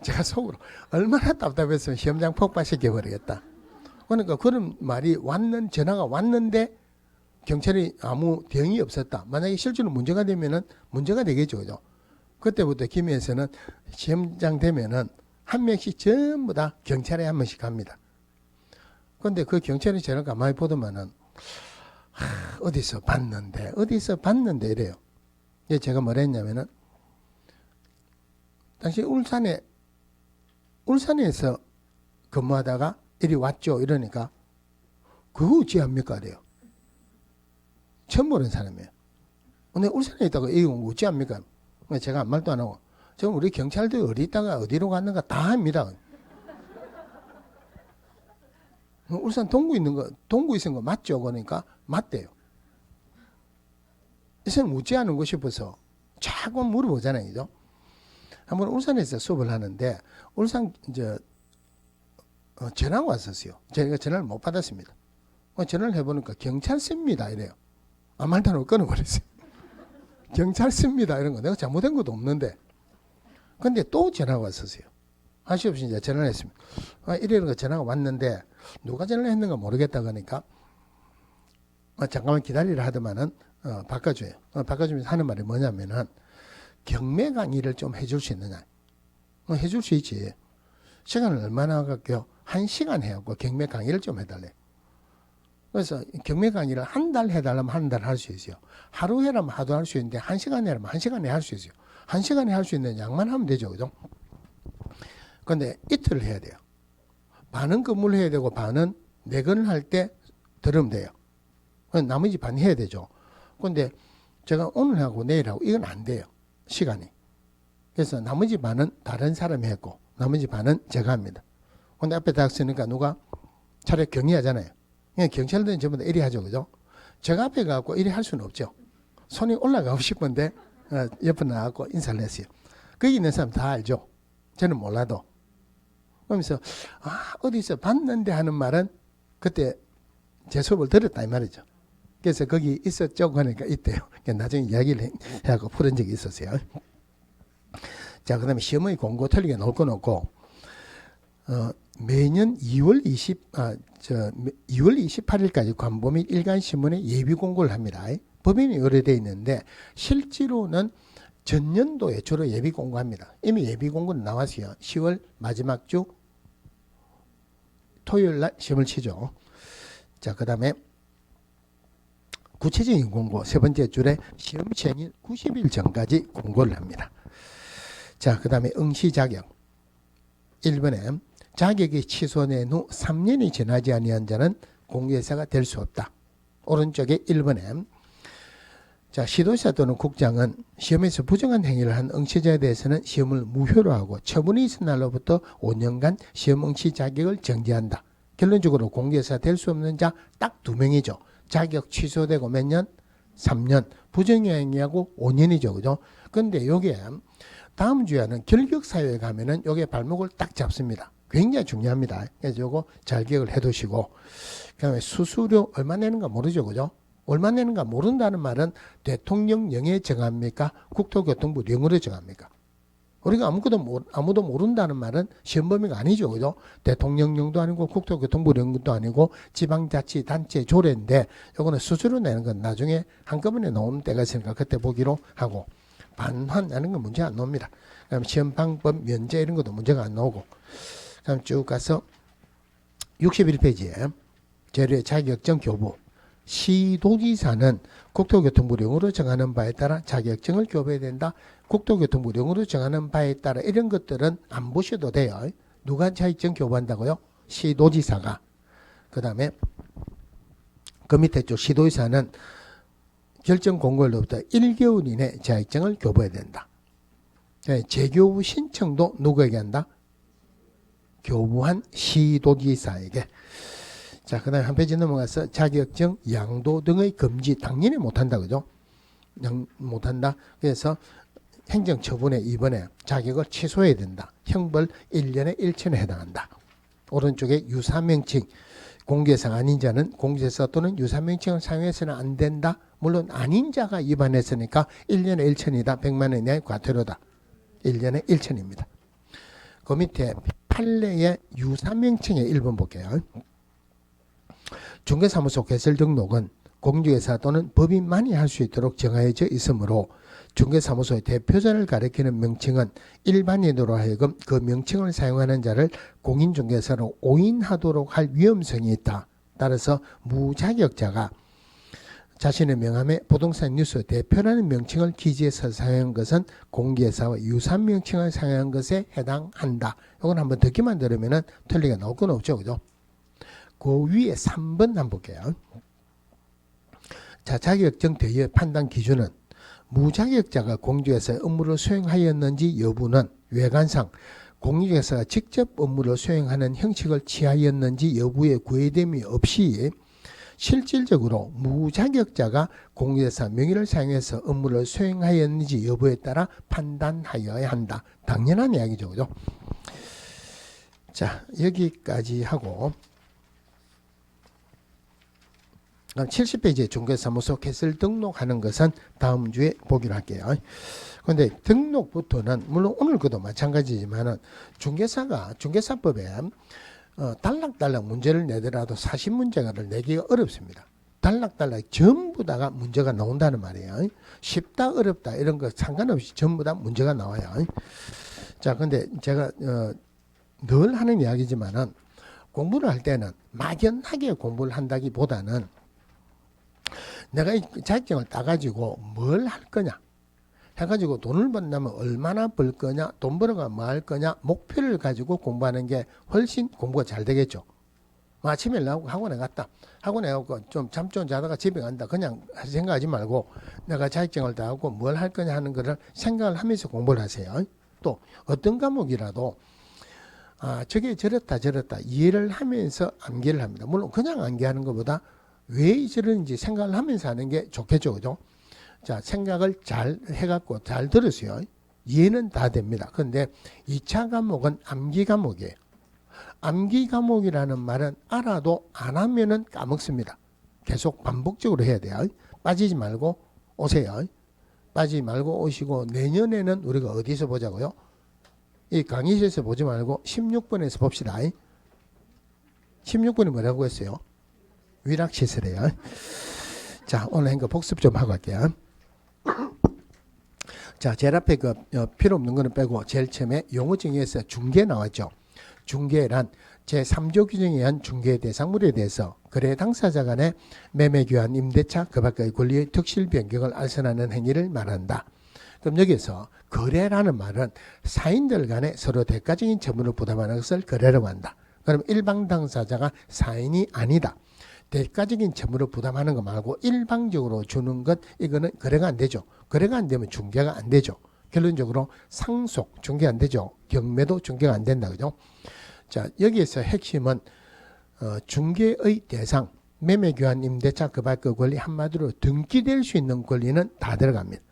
제가 속으로 얼마나 답답했으면 시험장 폭파시켜 버리겠다. 그러니까 그런 말이 전화가 왔는데 경찰이 아무 대응이 없었다. 만약에 실제로 문제가 되면은 문제가 되겠죠. 그죠? 그때부터 김해에서는 시험장 되면은 한 명씩 전부 다 경찰에 한 명씩 갑니다. 그런데 그 경찰이 저를 가만히 보더만은 어디서 봤는데 이래요. 제가 뭐라 했냐면은 당시 울산에서 근무하다가 이리 왔죠. 이러니까 그거 어찌합니까? 그래요. 처음 보는 사람이에요. 근데 울산에 있다가 이거 어찌합니까? 제가 아무 말도 안 하고 지금 우리 경찰들 어디 있다가 어디로 갔는가 다 합니다. 울산 동구 있는 거 맞죠? 그러니까 맞대요. 이제는 묻지 않은고 싶어서 자꾸 물어보잖아요. 그죠? 한번 울산에서 수업을 하는데 울산 전화가 왔었어요. 제가 전화를 못 받았습니다. 전화를 해보니까 경찰서입니다 이래요. 아무 말도 안 하고 끊어버렸어요. 경찰서입니다 이런 거 내가 잘못한 것도 없는데 근데 또 전화가 왔었어요. 할 수 없이 이제 전화를 했습니다. 이러는 거 전화가 왔는데 누가 전화를 했는가 모르겠다 그러니까 잠깐만 기다리라 하더만은 바꿔줘요. 바꿔주면서 하는 말이 뭐냐면은 경매 강의를 좀 해줄 수 있느냐. 해줄 수 있지. 시간을 얼마나 갈게요? 1시간 해갖고 경매 강의를 좀 해달래. 그래서 경매 강의를 한 달 해달라면 한 달 할 수 있어요. 하루 해라면 하루 할 수 있는데 1시간 해라면 1시간에 할 수 있어요. 1시간에 할 수 있는 양만 하면 되죠. 그죠? 근데 이틀을 해야 돼요. 반은 근무를 해야 되고 반은 내근을 할 때 들으면 돼요. 나머지 반 해야 되죠. 근데 제가 오늘 하고 내일 하고 이건 안 돼요. 시간이. 그래서 나머지 반은 다른 사람이 했고 나머지 반은 제가 합니다. 근데 앞에 다 쓰니까 누가 차라리 경의하잖아요. 경찰들은 전부 다 이리 하죠. 그죠? 제가 앞에 가고 이리 할 수는 없죠. 손이 올라가고 싶은데 옆에 나가고 인사를 했어요. 거기 있는 사람 다 알죠. 저는 몰라도. 그러면서 어디서 봤는데 하는 말은 그때 제 수업을 들었다 이 말이죠. 그래서 거기 있었죠. 그러니까 있대요. 나중에 이야기를 해갖고 풀은 적이 있었어요. 자, 그 다음에 시험의 공고 틀리게 놓을 건 없고, 매년 2월 28일까지 관보 및 일간신문에 예비 공고를 합니다. 법인이 의뢰되어 있는데, 실제로는 전년도에 주로 예비 공고합니다. 이미 예비 공고는 나왔어요. 10월 마지막 주 토요일 날 시험을 치죠. 자, 그 다음에 구체적인 공고 세 번째 줄에 시험 시행일 90일 전까지 공고를 합니다. 자, 그 다음에 응시 자격 1번에 자격이 취소된 후 3년이 지나지 아니한 자는 공개사가 될 수 없다. 오른쪽에 1번에 자, 시도사 또는 국장은 시험에서 부정한 행위를 한 응시자에 대해서는 시험을 무효로 하고 처분이 있은 날로부터 5년간 시험 응시 자격을 정지한다. 결론적으로 공개사 될 수 없는 자 딱 2명이죠. 자격 취소되고 몇 년? 3년. 부정행위하고 5년이죠. 그죠? 근데 요게 다음 주에는 결격사유에 가면은 요게 발목을 딱 잡습니다. 굉장히 중요합니다. 그래서 요거 잘 기억을 해 두시고. 그 다음에 수수료 얼마 내는가 모르죠. 그죠? 얼마 내는가 모른다는 말은 대통령령에 정합니까? 국토교통부 령으로 정합니까? 우리가 아무도 모른다는 말은 시험 범위가 아니죠. 그죠? 대통령령도 아니고 국토교통부 령도 아니고 지방자치단체 조례인데 요거는 수수료 내는 건 나중에 한꺼번에 나오는 때가 있으니까 그때 보기로 하고 반환 내는 건 문제 안 나옵니다. 그다음 시험 방법 면제 이런 것도 문제가 안 나오고 그다음 쭉 가서 61페이지에 재료의 자격증 교부 시도지사는 국토교통부령으로 정하는 바에 따라 자격증을 교부해야 된다. 국토교통부령으로 정하는 바에 따라 이런 것들은 안 보셔도 돼요. 누가 자격증 교부한다고요? 시도지사가. 그 다음에 그 밑에 쪽 시도지사는 결정 공고일로부터 1개월 이내 자격증을 교부해야 된다. 재교부 신청도 누구에게 한다? 교부한 시도지사에게. 자, 그 다음에 한 페이지 넘어가서 자격증, 양도 등의 금지 당연히 못한다. 그죠? 못한다. 그래서 행정처분에 2번에 자격을 취소해야 된다. 형벌 1년에 1천에 해당한다. 오른쪽에 유사명칭, 공개상 아닌 자는 공개사 또는 유사명칭을 사용해서는 안 된다. 물론 아닌 자가 위반했으니까 1년에 1천이다. 100만 원 이하의 과태료다. 1년에 1천입니다. 그 밑에 판례의 유사명칭의 1번 볼게요. 중개사무소 개설 등록은 공중개사 또는 법인만이 할 수 있도록 정하여져 있으므로 중개사무소의 대표자를 가리키는 명칭은 일반인으로 하여금 그 명칭을 사용하는 자를 공인중개사로 오인하도록 할 위험성이 있다. 따라서 무자격자가 자신의 명함에 부동산 뉴스 대표라는 명칭을 기재해서 사용한 것은 공개사와 유사한 명칭을 사용한 것에 해당한다. 이건 한번 듣기만 들으면 틀리게 나올 건 없죠. 그죠? 그 위에 3번 한번 볼게요. 자, 자격증 대여 판단 기준은 무자격자가 공중에서 업무를 수행하였는지 여부는 외관상 공중에서 직접 업무를 수행하는 형식을 취하였는지 여부에 구애됨이 없이 실질적으로 무자격자가 공중에서 명의를 사용해서 업무를 수행하였는지 여부에 따라 판단하여야 한다. 당연한 이야기죠. 그죠? 자, 여기까지 하고 70페이지에 중개사무소 개설 등록하는 것은 다음 주에 보기로 할게요. 그런데 등록부터는 물론 오늘 것도 마찬가지지만은 중개사법에 단락단락 문제를 내더라도 사실 문제를 내기가 어렵습니다. 단락단락 전부 다가 문제가 나온다는 말이에요. 쉽다 어렵다 이런 거 상관없이 전부 다 문제가 나와요. 자, 근데 제가 늘 하는 이야기지만은 공부를 할 때는 막연하게 공부를 한다기보다는 내가 이 자격증을 따가지고 뭘 할 거냐 해가지고 돈을 번다면 얼마나 벌 거냐, 돈 벌어가 뭐 할 거냐, 목표를 가지고 공부하는 게 훨씬 공부가 잘 되겠죠. 아침에 나오고 학원에 갔다. 학원에 가고 좀 잠 좀 자다가 집에 간다. 그냥 생각하지 말고 내가 자격증을 다 하고 뭘 할 거냐 하는 거를 생각을 하면서 공부를 하세요. 또 어떤 과목이라도 저게 저렇다 이해를 하면서 암기를 합니다. 물론 그냥 암기하는 것보다 왜 저런지 생각을 하면서 하는 게 좋겠죠. 그죠? 자, 생각을 잘 해갖고 잘 들으세요. 이해는 다 됩니다. 그런데 2차 과목은 암기 과목이에요. 암기 과목이라는 말은 알아도 안 하면은 까먹습니다. 계속 반복적으로 해야 돼요. 빠지지 말고 오세요. 빠지지 말고 오시고 내년에는 우리가 어디서 보자고요? 이 강의실에서 보지 말고 16번에서 봅시다. 16번이 뭐라고 했어요? 위락시설이에요. 자, 오늘 한 거 복습 좀 하고 갈게요. 자, 제일 앞에 그 필요 없는 거는 빼고 제일 처음에 용어 정의에서 중개 나왔죠. 중개란 제3조 규정에 의한 중개 대상물에 대해서 거래 당사자 간의 매매 교환 임대차 그 밖의 권리의 특실 변경을 알선하는 행위를 말한다. 그럼 여기서 거래라는 말은 사인들 간에 서로 대가적인 처분을 부담하는 것을 거래라고 한다. 그럼 일방 당사자가 사인이 아니다. 대가적인 처분을 부담하는 거 말고 일방적으로 주는 것, 이거는 거래가 안 되죠. 거래가 안 되면 중개가 안 되죠. 결론적으로 상속 중개 안 되죠. 경매도 중개가 안 된다. 그죠? 자, 여기에서 핵심은 중개의 대상, 매매 교환 임대차 그 밖의 권리, 한마디로 등기될 수 있는 권리는 다 들어갑니다.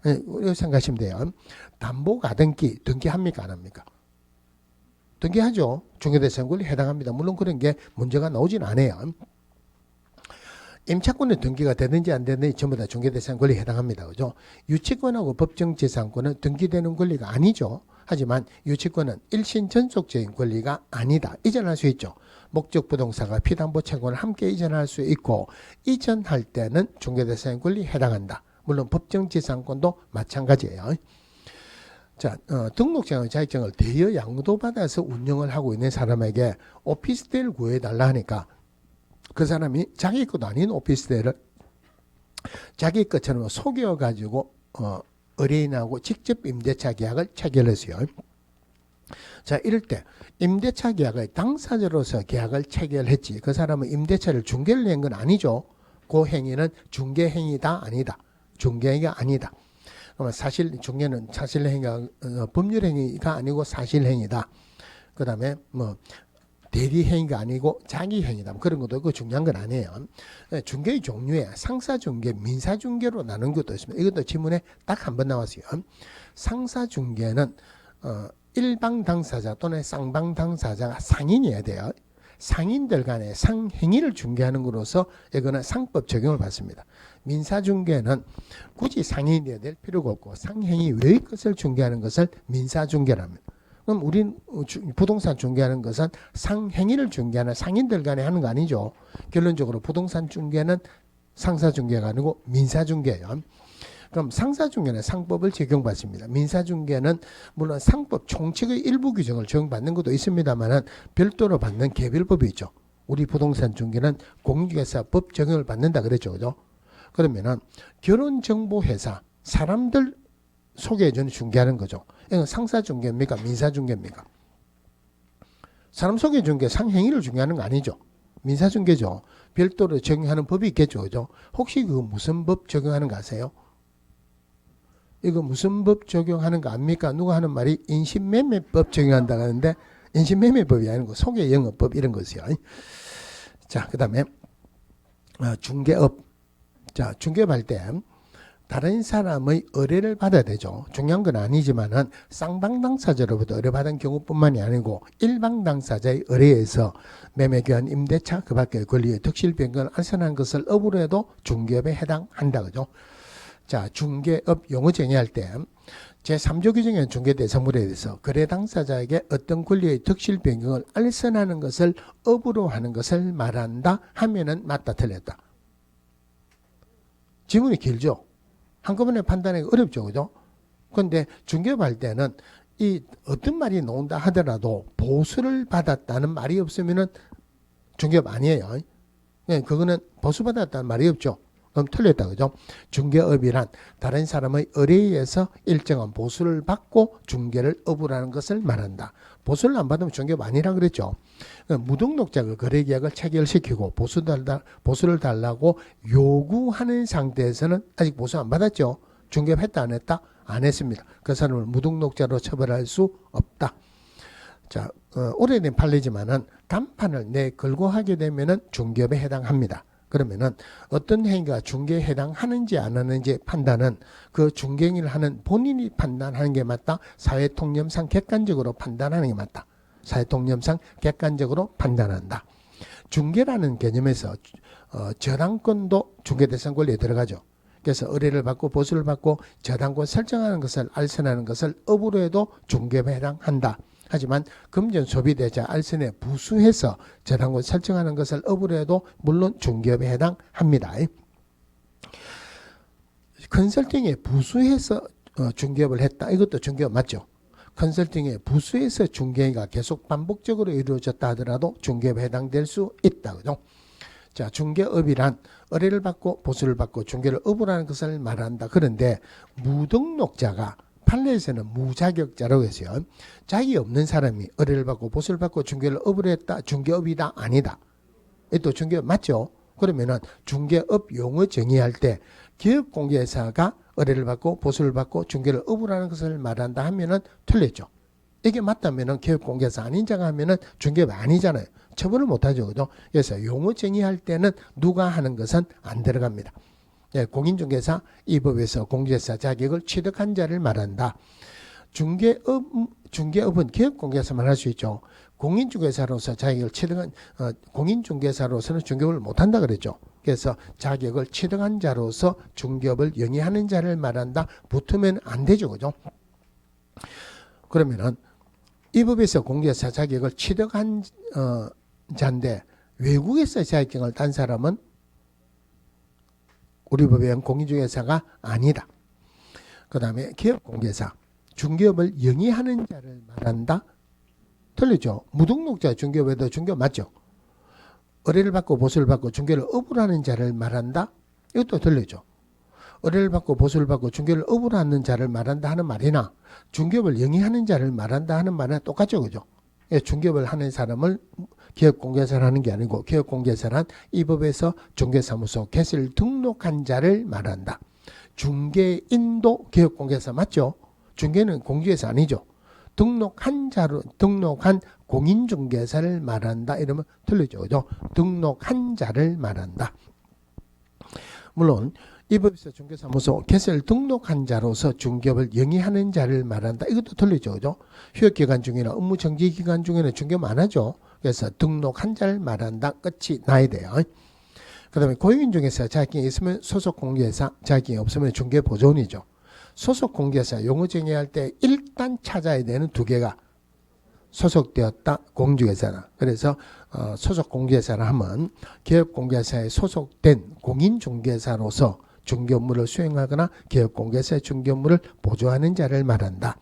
이렇게 생각하시면 돼요. 담보 가등기 등기합니까 안 합니까? 등기하죠. 중개대상 권리 해당합니다. 물론 그런 게 문제가 나오진 않아요. 임차권의 등기가 되든지 안 되든지 전부 다 중개대상 권리에 해당합니다. 그죠? 유치권하고 법정재산권은 등기되는 권리가 아니죠. 하지만 유치권은 일신 전속적인 권리가 아니다. 이전할 수 있죠. 목적 부동산과 피담보 채권을 함께 이전할 수 있고 이전할 때는 중개대상 권리에 해당한다. 물론 법정재산권도 마찬가지예요. 자, 등록장의 자격증을 대여 양도받아서 운영을 하고 있는 사람에게 오피스텔 구해달라 하니까 그 사람이 자기 것 아닌 오피스텔을 자기 것처럼 속여가지고 의뢰인하고 직접 임대차 계약을 체결했어요. 자, 이럴 때 임대차 계약의 당사자로서 계약을 체결했지. 그 사람은 임대차를 중개를 한 건 아니죠. 그 행위는 중개행위다 아니다. 중개행위가 아니다. 그러면 중개는 사실행위가 법률행위가 아니고 사실행위다. 그 다음에 대리행위가 아니고 자기행위다. 그런 것도 있고 중요한 건 아니에요. 중개의 종류에 상사중개, 민사중개로 나눈 것도 있습니다. 이것도 지문에 딱 한 번 나왔어요. 상사중개는 일방 당사자 또는 쌍방 당사자가 상인이어야 돼요. 상인들 간의 상행위를 중개하는 것으로서 이거는 상법 적용을 받습니다. 민사중개는 굳이 상인이어야 될 필요가 없고 상행위 외의 것을 중개하는 것을 민사중개랍니다. 그럼 우린 부동산 중개하는 것은 상행위를 중개하는 상인들 간에 하는 거 아니죠. 결론적으로 부동산 중개는 상사중개가 아니고 민사중개예요. 그럼 상사중개는 상법을 적용받습니다. 민사중개는 물론 상법 총칙의 일부 규정을 적용받는 것도 있습니다만 별도로 받는 개별법이 있죠. 우리 부동산 중개는 공인중개사법 적용을 받는다 그랬죠. 그죠? 그러면은 결혼정보회사 사람들 소개해주는 중개하는 거죠. 이건 상사중개입니까? 민사중개입니까? 사람 소개해주는 게 상행위를 중개하는 거 아니죠. 민사중개죠. 별도로 적용하는 법이 있겠죠. 그죠? 혹시 그 무슨 법 적용하는 거 아세요? 이거 무슨 법 적용하는 거 압니까? 누가 하는 말이 인신매매법 적용한다고 하는데 인신매매법이 아니고 소개영업법 이런 것이요. 자, 그 다음에 중개업. 자, 중개업할 때 다른 사람의 의뢰를 받아야 되죠. 중요한 건 아니지만은 쌍방 당사자로부터 의뢰받은 경우뿐만이 아니고 일방 당사자의 의뢰에서 매매교환 임대차 그 밖의 권리의 득실 변경을 알선한 것을 업으로 해도 중개업에 해당한다. 그죠? 자, 중개업 용어 정의할 때 제3조 규정의 중개 대상물에 대해서 거래 당사자에게 어떤 권리의 득실 변경을 알선하는 것을 업으로 하는 것을 말한다 하면은 맞다 틀렸다. 지문이 길죠. 한꺼번에 판단하기 어렵죠. 그죠? 그런데 중개업할 때는 이 어떤 말이 나온다 하더라도 보수를 받았다는 말이 없으면은 중개업 아니에요. 그거는 보수받았다는 말이 없죠. 그럼 틀렸다 그죠? 중개업이란 다른 사람의 의뢰에서 일정한 보수를 받고 중개를 업으라는 것을 말한다. 보수를 안 받으면 중개업 아니라 그랬죠. 무등록자가 거래계약을 체결시키고 보수를 달라고 요구하는 상태에서는 아직 보수 안 받았죠. 중개업 했다 안 했다? 안 했습니다. 그 사람을 무등록자로 처벌할 수 없다. 자, 오래된 판례지만은 단판을 걸고 하게 되면은 중개업에 해당합니다. 그러면은 어떤 행위가 중개에 해당하는지 안 하는지 판단은 그 중개인을 하는 본인이 판단하는 게 맞다. 사회통념상 객관적으로 판단하는 게 맞다. 사회통념상 객관적으로 판단한다. 중개라는 개념에서 저당권도 중개대상 권리에 들어가죠. 그래서 의뢰를 받고 보수를 받고 저당권 설정하는 것을 알선하는 것을 업으로 해도 중개업에 해당한다. 하지만 금전 소비대자 알선에 부수해서 저당권 설정하는 것을 업으로 해도 물론 중개업에 해당합니다. 컨설팅에 부수해서 중개업을 했다. 이것도 중개업 맞죠? 컨설팅에 부수해서 중개가 계속 반복적으로 이루어졌다 하더라도 중개업에 해당될 수 있다. 그죠? 자, 중개업이란 의뢰를 받고 보수를 받고 중개를 업으로 하는 것을 말한다. 그런데 무등록자가 판례에서는 무자격자라고 했어요. 자격이 없는 사람이 의뢰를 받고 보수를 받고 중개를 업으로 했다. 중개업이다. 아니다. 또 중개업 맞죠? 그러면은 중개업 용어 정의할 때 기업공개사가 의뢰를 받고 보수를 받고 중개를 업으로 하는 것을 말한다 하면은 틀렸죠. 이게 맞다면은 기업공개사 아닌 자가 하면은 중개업 아니잖아요. 처벌을 못하죠. 그죠? 그래서 용어 정의할 때는 누가 하는 것은 안 들어갑니다. 네, 공인중개사 이 법에서 공개사 자격을 취득한 자를 말한다. 중개업은 기업공개사만 할 수 있죠. 공인중개사로서 자격을 취득한 공인중개사로서는 중개업을 못한다 그랬죠. 그래서 자격을 취득한 자로서 중개업을 영위하는 자를 말한다. 붙으면 안 되죠, 그죠? 그러면은 이 법에서 공개사 자격을 취득한 자인데 외국에서 자격증을 딴 사람은 우리 법에 의한 공인중개사가 아니다. 그 다음에 기업공개사, 중개업을 영위하는 자를 말한다. 틀리죠. 무등록자 중개업에도 중개업 맞죠. 의뢰를 받고 보수를 받고 중개를 업으로 하는 자를 말한다. 이것도 틀리죠. 의뢰를 받고 보수를 받고 중개를 업으로 하는 자를 말한다 하는 말이나 중개업을 영위하는 자를 말한다 하는 말은 똑같죠. 그죠? 중개업을 하는 사람을 기업공개사라는 게 아니고 기업공개사란 이 법에서 중개사무소 개설 등록한 자를 말한다. 중개인도 기업공개사 맞죠? 중개는 공개사 아니죠. 등록한 공인중개사를 말한다. 이러면 틀리죠. 그죠? 등록한 자를 말한다. 물론 이 법에서 중개사무소 개설 등록한 자로서 중개업을 영위하는 자를 말한다. 이것도 틀리죠. 그죠? 휴업기간 중이나 업무정지기간 중에는 중개업 안 하죠. 그래서 등록한 자를 말한다. 끝이 나야 돼요. 그 다음에 고용인중개사 자격이 있으면 소속공개사, 자격이 없으면 중개보존이죠. 소속공개사 용어 정의할 때 일단 찾아야 되는 두 개가 소속되었다, 공중개사다. 그래서 소속공개사라 하면 기업공개사에 소속된 공인중개사로서 중개업무를 수행하거나 기업공개사의 중개업무를 보조하는 자를 말한다.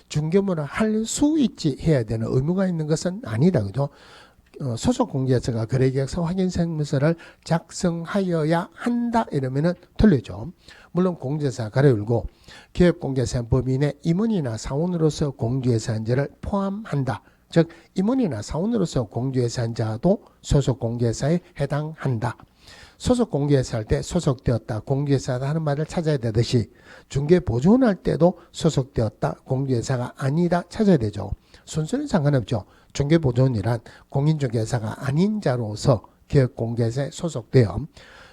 중개업무를 할 수 있지 해야 되는 의무가 있는 것은 아니다. 그죠? 소속공개사가 거래계약서 확인서를 작성하여야 한다 이러면은 틀리죠. 물론 공제사 가려울고 기업공개사 법인의 임원이나 사원으로서 공제한 자를 포함한다. 즉 임원이나 사원으로서 공제한 자도 소속공개사에 해당한다. 소속공개사 할 때 소속되었다, 공개사다 하는 말을 찾아야 되듯이 중개보존할 때도 소속되었다, 공개사가 아니다 찾아야 되죠. 순서는 상관없죠. 중개보존이란 공인중개사가 아닌 자로서 기업공개사에 소속되어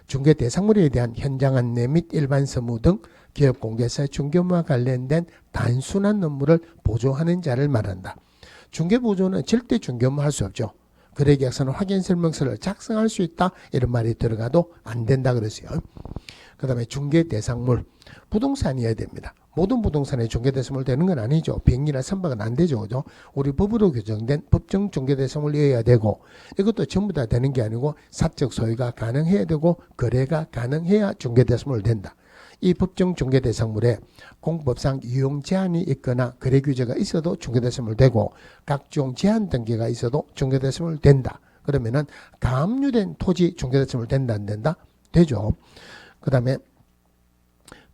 중개대상물에 대한 현장 안내 및 일반 서무 등 기업공개사의 중개업무와 관련된 단순한 업무를 보조하는 자를 말한다. 중개보조는 절대 중개업무 할 수 없죠. 거래계약서는 확인설명서를 작성할 수 있다 이런 말이 들어가도 안 된다 그랬어요. 그 다음에 중개대상물, 부동산이어야 됩니다. 모든 부동산에 중개대상물 되는 건 아니죠. 비행기나 선박은 안 되죠. 그죠? 우리 법으로 규정된 법정 중개대상물이어야 되고 이것도 전부 다 되는 게 아니고 사적 소유가 가능해야 되고 거래가 가능해야 중개대상물 된다. 이 법정 중개대상물에 공법상 이용 제한이 있거나 거래 규제가 있어도 중개대상물 되고 각종 제한 등기가 있어도 중개대상물 된다. 그러면은 가압류된 토지 중개대상물 된다 안 된다? 되죠. 그 다음에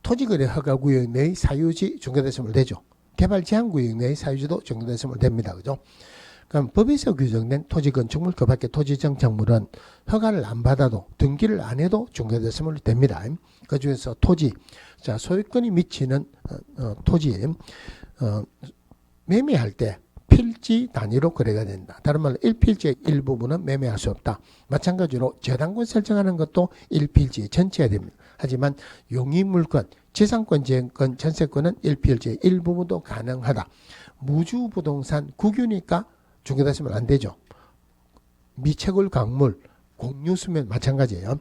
토지거래 허가구역 내의 사유지 종료됐으면 되죠. 개발제한구역 내의 사유지도 종료됐으면 됩니다. 그죠? 그럼 법에서 규정된 토지 건축물 그 밖의 토지 정착물은 허가를 안 받아도 등기를 안 해도 종료됐으면 됩니다. 그 중에서 토지, 자 소유권이 미치는 토지 매매할 때 필지 단위로 거래가 된다. 다른 말로 1필지의 일부분은 매매할 수 없다. 마찬가지로 저당권 설정하는 것도 1필지 전체가 됩니다. 하지만 용의물권, 지상권, 지행권, 전세권은 1필지의 일부분도 가능하다. 무주부동산 국유니까 종료됐으면 안 되죠. 미채굴 강물, 공유수면 마찬가지예요.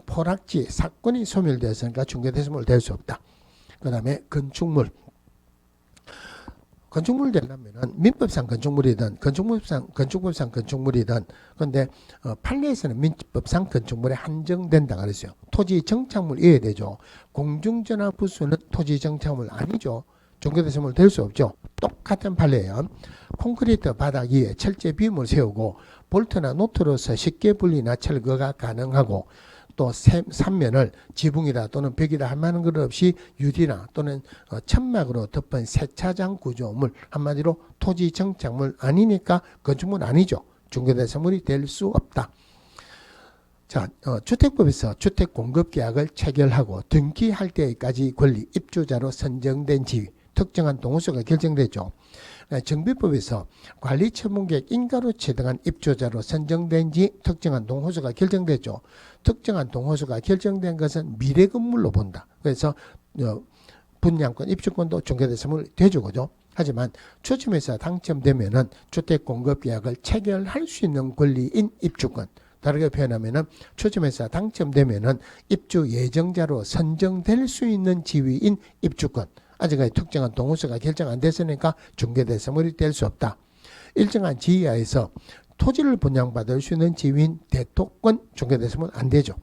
포락지, 사건이 소멸되었으니까 종료됐으면 될 수 없다. 그 다음에 건축물. 건축물 되려면은 민법상 건축물이든 건축법상 건축물이든 근데 판례에서는 민법상 건축물에 한정된다 그랬어요. 토지 정착물 이해야 되죠. 공중전화 부수는 토지 정착물 아니죠. 종료됐으면 될 수 없죠. 똑같은 판례예요. 콘크리트 바닥 위에 철제 빔을 세우고 볼트나 노트로서 쉽게 분리나 철거가 가능하고 또 3면을 지붕이다 또는 벽이다 할 만한 것 없이 유리나 또는 천막으로 덮은 세차장 구조물, 한마디로 토지 정착물 아니니까 건축물 아니죠. 중개대상물이 될 수 없다. 자, 주택법에서 주택공급계약을 체결하고 등기할 때까지 권리 입주자로 선정된 지위, 특정한 동호수가 결정되죠. 정비법에서 관리처분계획 인가로 채등한 입주자로 선정된 지 특정한 동호수가 결정됐죠. 특정한 동호수가 결정된 것은 미래건물로 본다. 그래서 분양권, 입주권도 종료됐으면 되죠. 그죠? 하지만 추첨해서 당첨되면은 주택공급계약을 체결할 수 있는 권리인 입주권. 다르게 표현하면은 추첨해서 당첨되면은 입주 예정자로 선정될 수 있는 지위인 입주권. 아직까지 특정한 동호수가 결정 안 됐으니까 중개대상물이 될 수 없다. 일정한 지위하에서 토지를 분양받을 수 있는 지위인 대토권 중개대상물 안 되죠.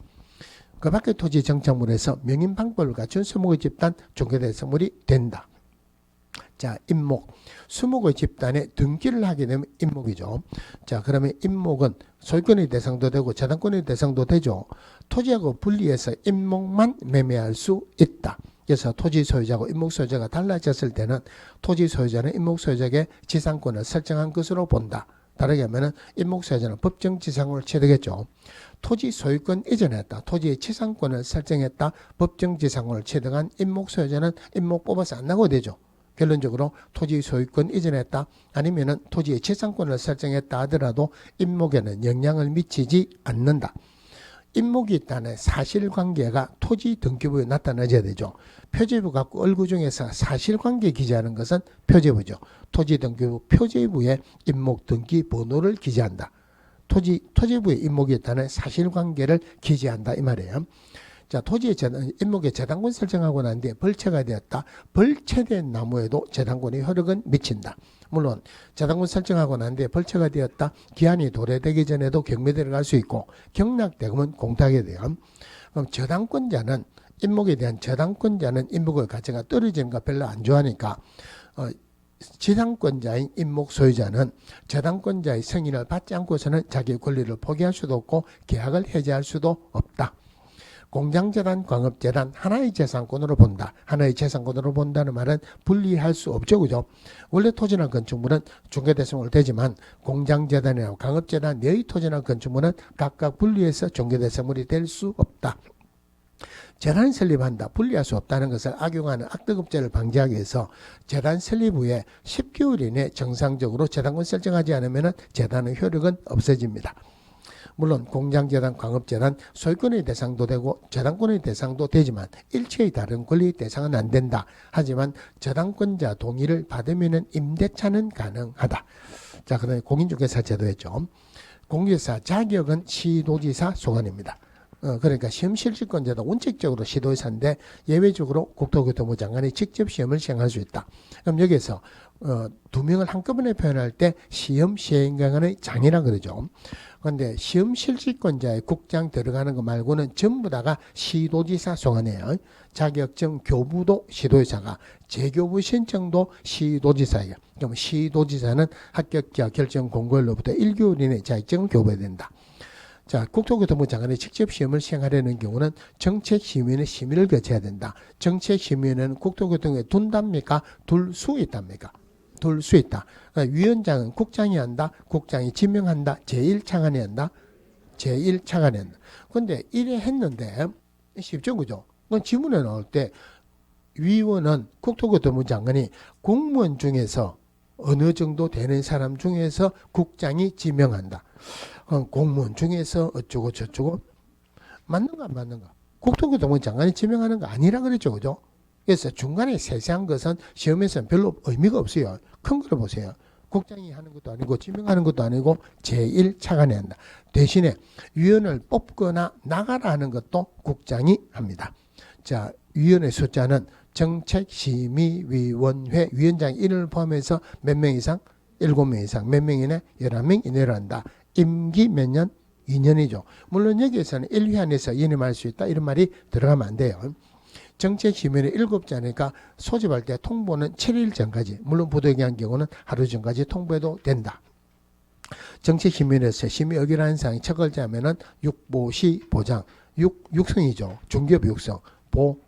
그 밖의 토지 정착물에서 명인 방법을 갖춘 수목의 집단 중개대상물이 된다. 자, 임목. 수목의 집단에 등기를 하게 되면 임목이죠. 자, 그러면 임목은 소유권의 대상도 되고 재단권의 대상도 되죠. 토지하고 분리해서 임목만 매매할 수 있다. 그래서 토지 소유자하고 임목 소유자가 달라졌을 때는 토지 소유자는 임목 소유자에게 지상권을 설정한 것으로 본다. 다르게 하면 임목 소유자는 법정 지상권을 취득했죠. 토지 소유권 이전했다. 토지의 지상권을 설정했다. 법정 지상권을 취득한 임목 소유자는 임목 뽑아서 안 나고 되죠. 결론적으로 토지 소유권 이전했다. 아니면은 토지의 지상권을 설정했다 하더라도 임목에는 영향을 미치지 않는다. 임목이 있다는 사실관계가 토지 등기부에 나타나야 되죠. 표제부 갖고 얼구 중에서 사실관계 기재하는 것은 표제부죠. 토지 등기부 표제부에 임목 등기 번호를 기재한다. 토지부에 임목이 있다는 사실관계를 기재한다 이 말이에요. 자, 토지의 임목에 재단권 설정하고 난 뒤에 벌채가 되었다. 벌채된 나무에도 재단권의 효력은 미친다. 물론 재단권 설정하고 난 뒤에 벌채가 되었다. 기한이 도래되기 전에도 경매대를 갈 수 있고 경락대금은 공탁이 돼요. 그럼 저당권자는 임목에 대한 저당권자는 임목의 가치가 떨어지는 거 별로 안 좋아하니까 지상권자인 임목 소유자는 저당권자의 승인을 받지 않고서는 자기의 권리를 포기할 수도 없고 계약을 해지할 수도 없다. 공장재단, 광업재단 하나의 재산권으로 본다. 하나의 재산권으로 본다는 말은 분리할 수 없죠. 그죠? 원래 토지나 건축물은 중개대상물 되지만 공장재단이나 광업재단 내의 토지나 건축물은 각각 분리해서 중개대상물이 될 수 없다. 재단 설립한다. 분리할 수 없다는 것을 악용하는 악덕업자를 방지하기 위해서 재단 설립 후에 10개월 이내 정상적으로 재단권 설정하지 않으면 재단의 효력은 없어집니다. 물론 공장재단, 광업재단 소유권의 대상도 되고 저당권의 대상도 되지만 일체의 다른 권리의 대상은 안 된다. 하지만 저당권자 동의를 받으면 임대차는 가능하다. 자, 그다음에 공인중개사 제도였죠. 공인중개사 자격은 시도지사 소관입니다. 그러니까 시험실질권자도 원칙적으로 시도지사인데 예외적으로 국토교통부 장관이 직접 시험을 시행할 수 있다. 그럼 여기에서 두 명을 한꺼번에 표현할 때 시험 시행관의 장이라 그러죠. 그런데 시험 실질권자의 국장 들어가는 거 말고는 전부 다가 시도지사 소관이에요. 자격증 교부도 시도지사가, 재교부 신청도 시도지사예요. 그럼 시도지사는 합격자 결정 공고일로부터 1개월 이내 자격증을 교부해야 된다. 자, 국토교통부 장관이 직접 시험을 시행하려는 경우는 정책심의원의 심의를 거쳐야 된다. 정책심의원은 국토교통에 둔답니까? 둘 수 있답니까? 둘 수 있다. 그러니까 위원장은 국장이 한다. 국장이 지명한다. 제1차관이 한다. 제1차관이 한다. 근데 이래 했는데 쉽죠, 그죠? 그건 지문에 나올 때 위원은 국토교통부 장관이 공무원 중에서 어느 정도 되는 사람 중에서 국장이 지명한다. 공무원 중에서 어쩌고 저쩌고 맞는가 안 맞는가? 국토교통부 장관이 지명하는 거 아니라 그랬죠, 그죠? 그래서 중간에 세세한 것은 시험에서는 별로 의미가 없어요. 큰 거를 보세요. 국장이 하는 것도 아니고 지명하는 것도 아니고 제1차관이 한다. 대신에 위원을 뽑거나 나가라 하는 것도 국장이 합니다. 자, 위원의 숫자는 정책심의위원회 위원장 1을 포함해서 몇 명 이상? 7명 이상. 몇 명이네? 11명 이내로 한다. 임기 몇 년? 2년이죠. 물론 여기에서는 1회 안에서 연임할 수 있다. 이런 말이 들어가면 안 돼요. 정책심의는 7자니까 소집할 때 통보는 7일 전까지, 물론 부득이한 경우는 하루 전까지 통보해도 된다. 정책심의에서 심의 어기라는 사항이 첫 글자면은 육보시 보장, 육성이죠. 중개업 육성.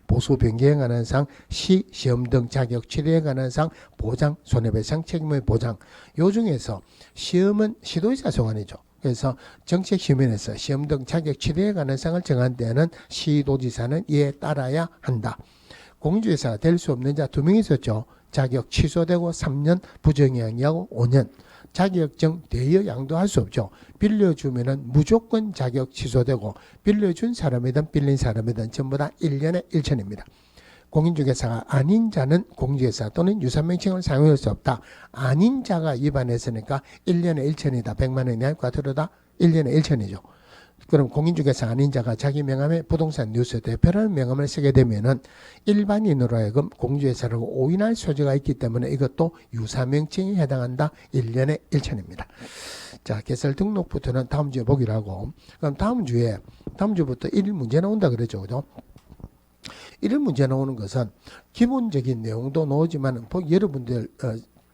보수 변경에 관한 사항, 시험 등 자격 취득에 관한 사항, 보장, 손해배상 책임의 보장. 요 중에서 시험은 시도지사 소관이죠. 그래서 정책심의에서 시험 등 자격 취득에 관한 사항을 정한 때는 시도지사는 이에 따라야 한다. 공주회사가 될 수 없는 자 2명 있었죠. 자격 취소되고 3년, 부정행위하고 5년. 자격증 대여 양도할 수 없죠. 빌려주면은 무조건 자격 취소되고 빌려준 사람이든 빌린 사람이든 전부 다 1년에 1천입니다. 공인중개사가 아닌 자는 공주회사 또는 유사명칭을 사용할 수 없다. 아닌 자가 위반했으니까 1년에 1천이다. 100만 원이 할까 들어다 1년에 1천이죠. 그럼 공인중개사 아닌 자가 자기 명함에 부동산 뉴스 대표라는 명함을 쓰게 되면은 일반인으로 하여금 공주회사라고 오인할 소지가 있기 때문에 이것도 유사명칭에 해당한다. 1년에 1천입니다. 자, 개설 등록부터는 다음 주에 보기로 하고, 그럼 다음 주부터 1일 문제 나온다 그랬죠, 그죠? 1일 문제 나오는 것은 기본적인 내용도 나오지만 여러분들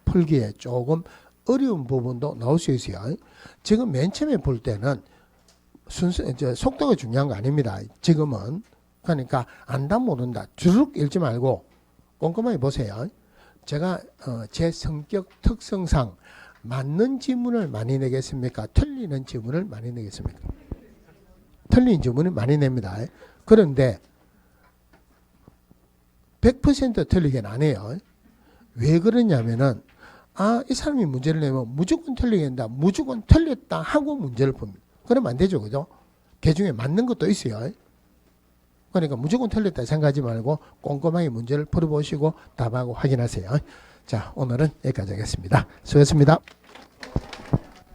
풀기에 조금 어려운 부분도 나올 수 있어요. 지금 맨 처음에 볼 때는 속도가 중요한 거 아닙니다. 지금은. 그러니까 안다 모른다 주룩 읽지 말고 꼼꼼하게 보세요. 제가 제 성격 특성상 맞는 지문을 많이 내겠습니까? 틀리는 지문을 많이 내겠습니까? 틀린 지문을 많이 냅니다. 그런데 100% 틀리게는 안 해요. 왜 그러냐면은 이 사람이 문제를 내면 무조건 틀리겠다. 무조건 틀렸다 하고 문제를 봅니다. 그러면 안 되죠, 그죠? 그 중에 맞는 것도 있어요. 그러니까 무조건 틀렸다 생각하지 말고 꼼꼼하게 문제를 풀어보시고 답하고 확인하세요. 자, 오늘은 여기까지 하겠습니다. 수고했습니다.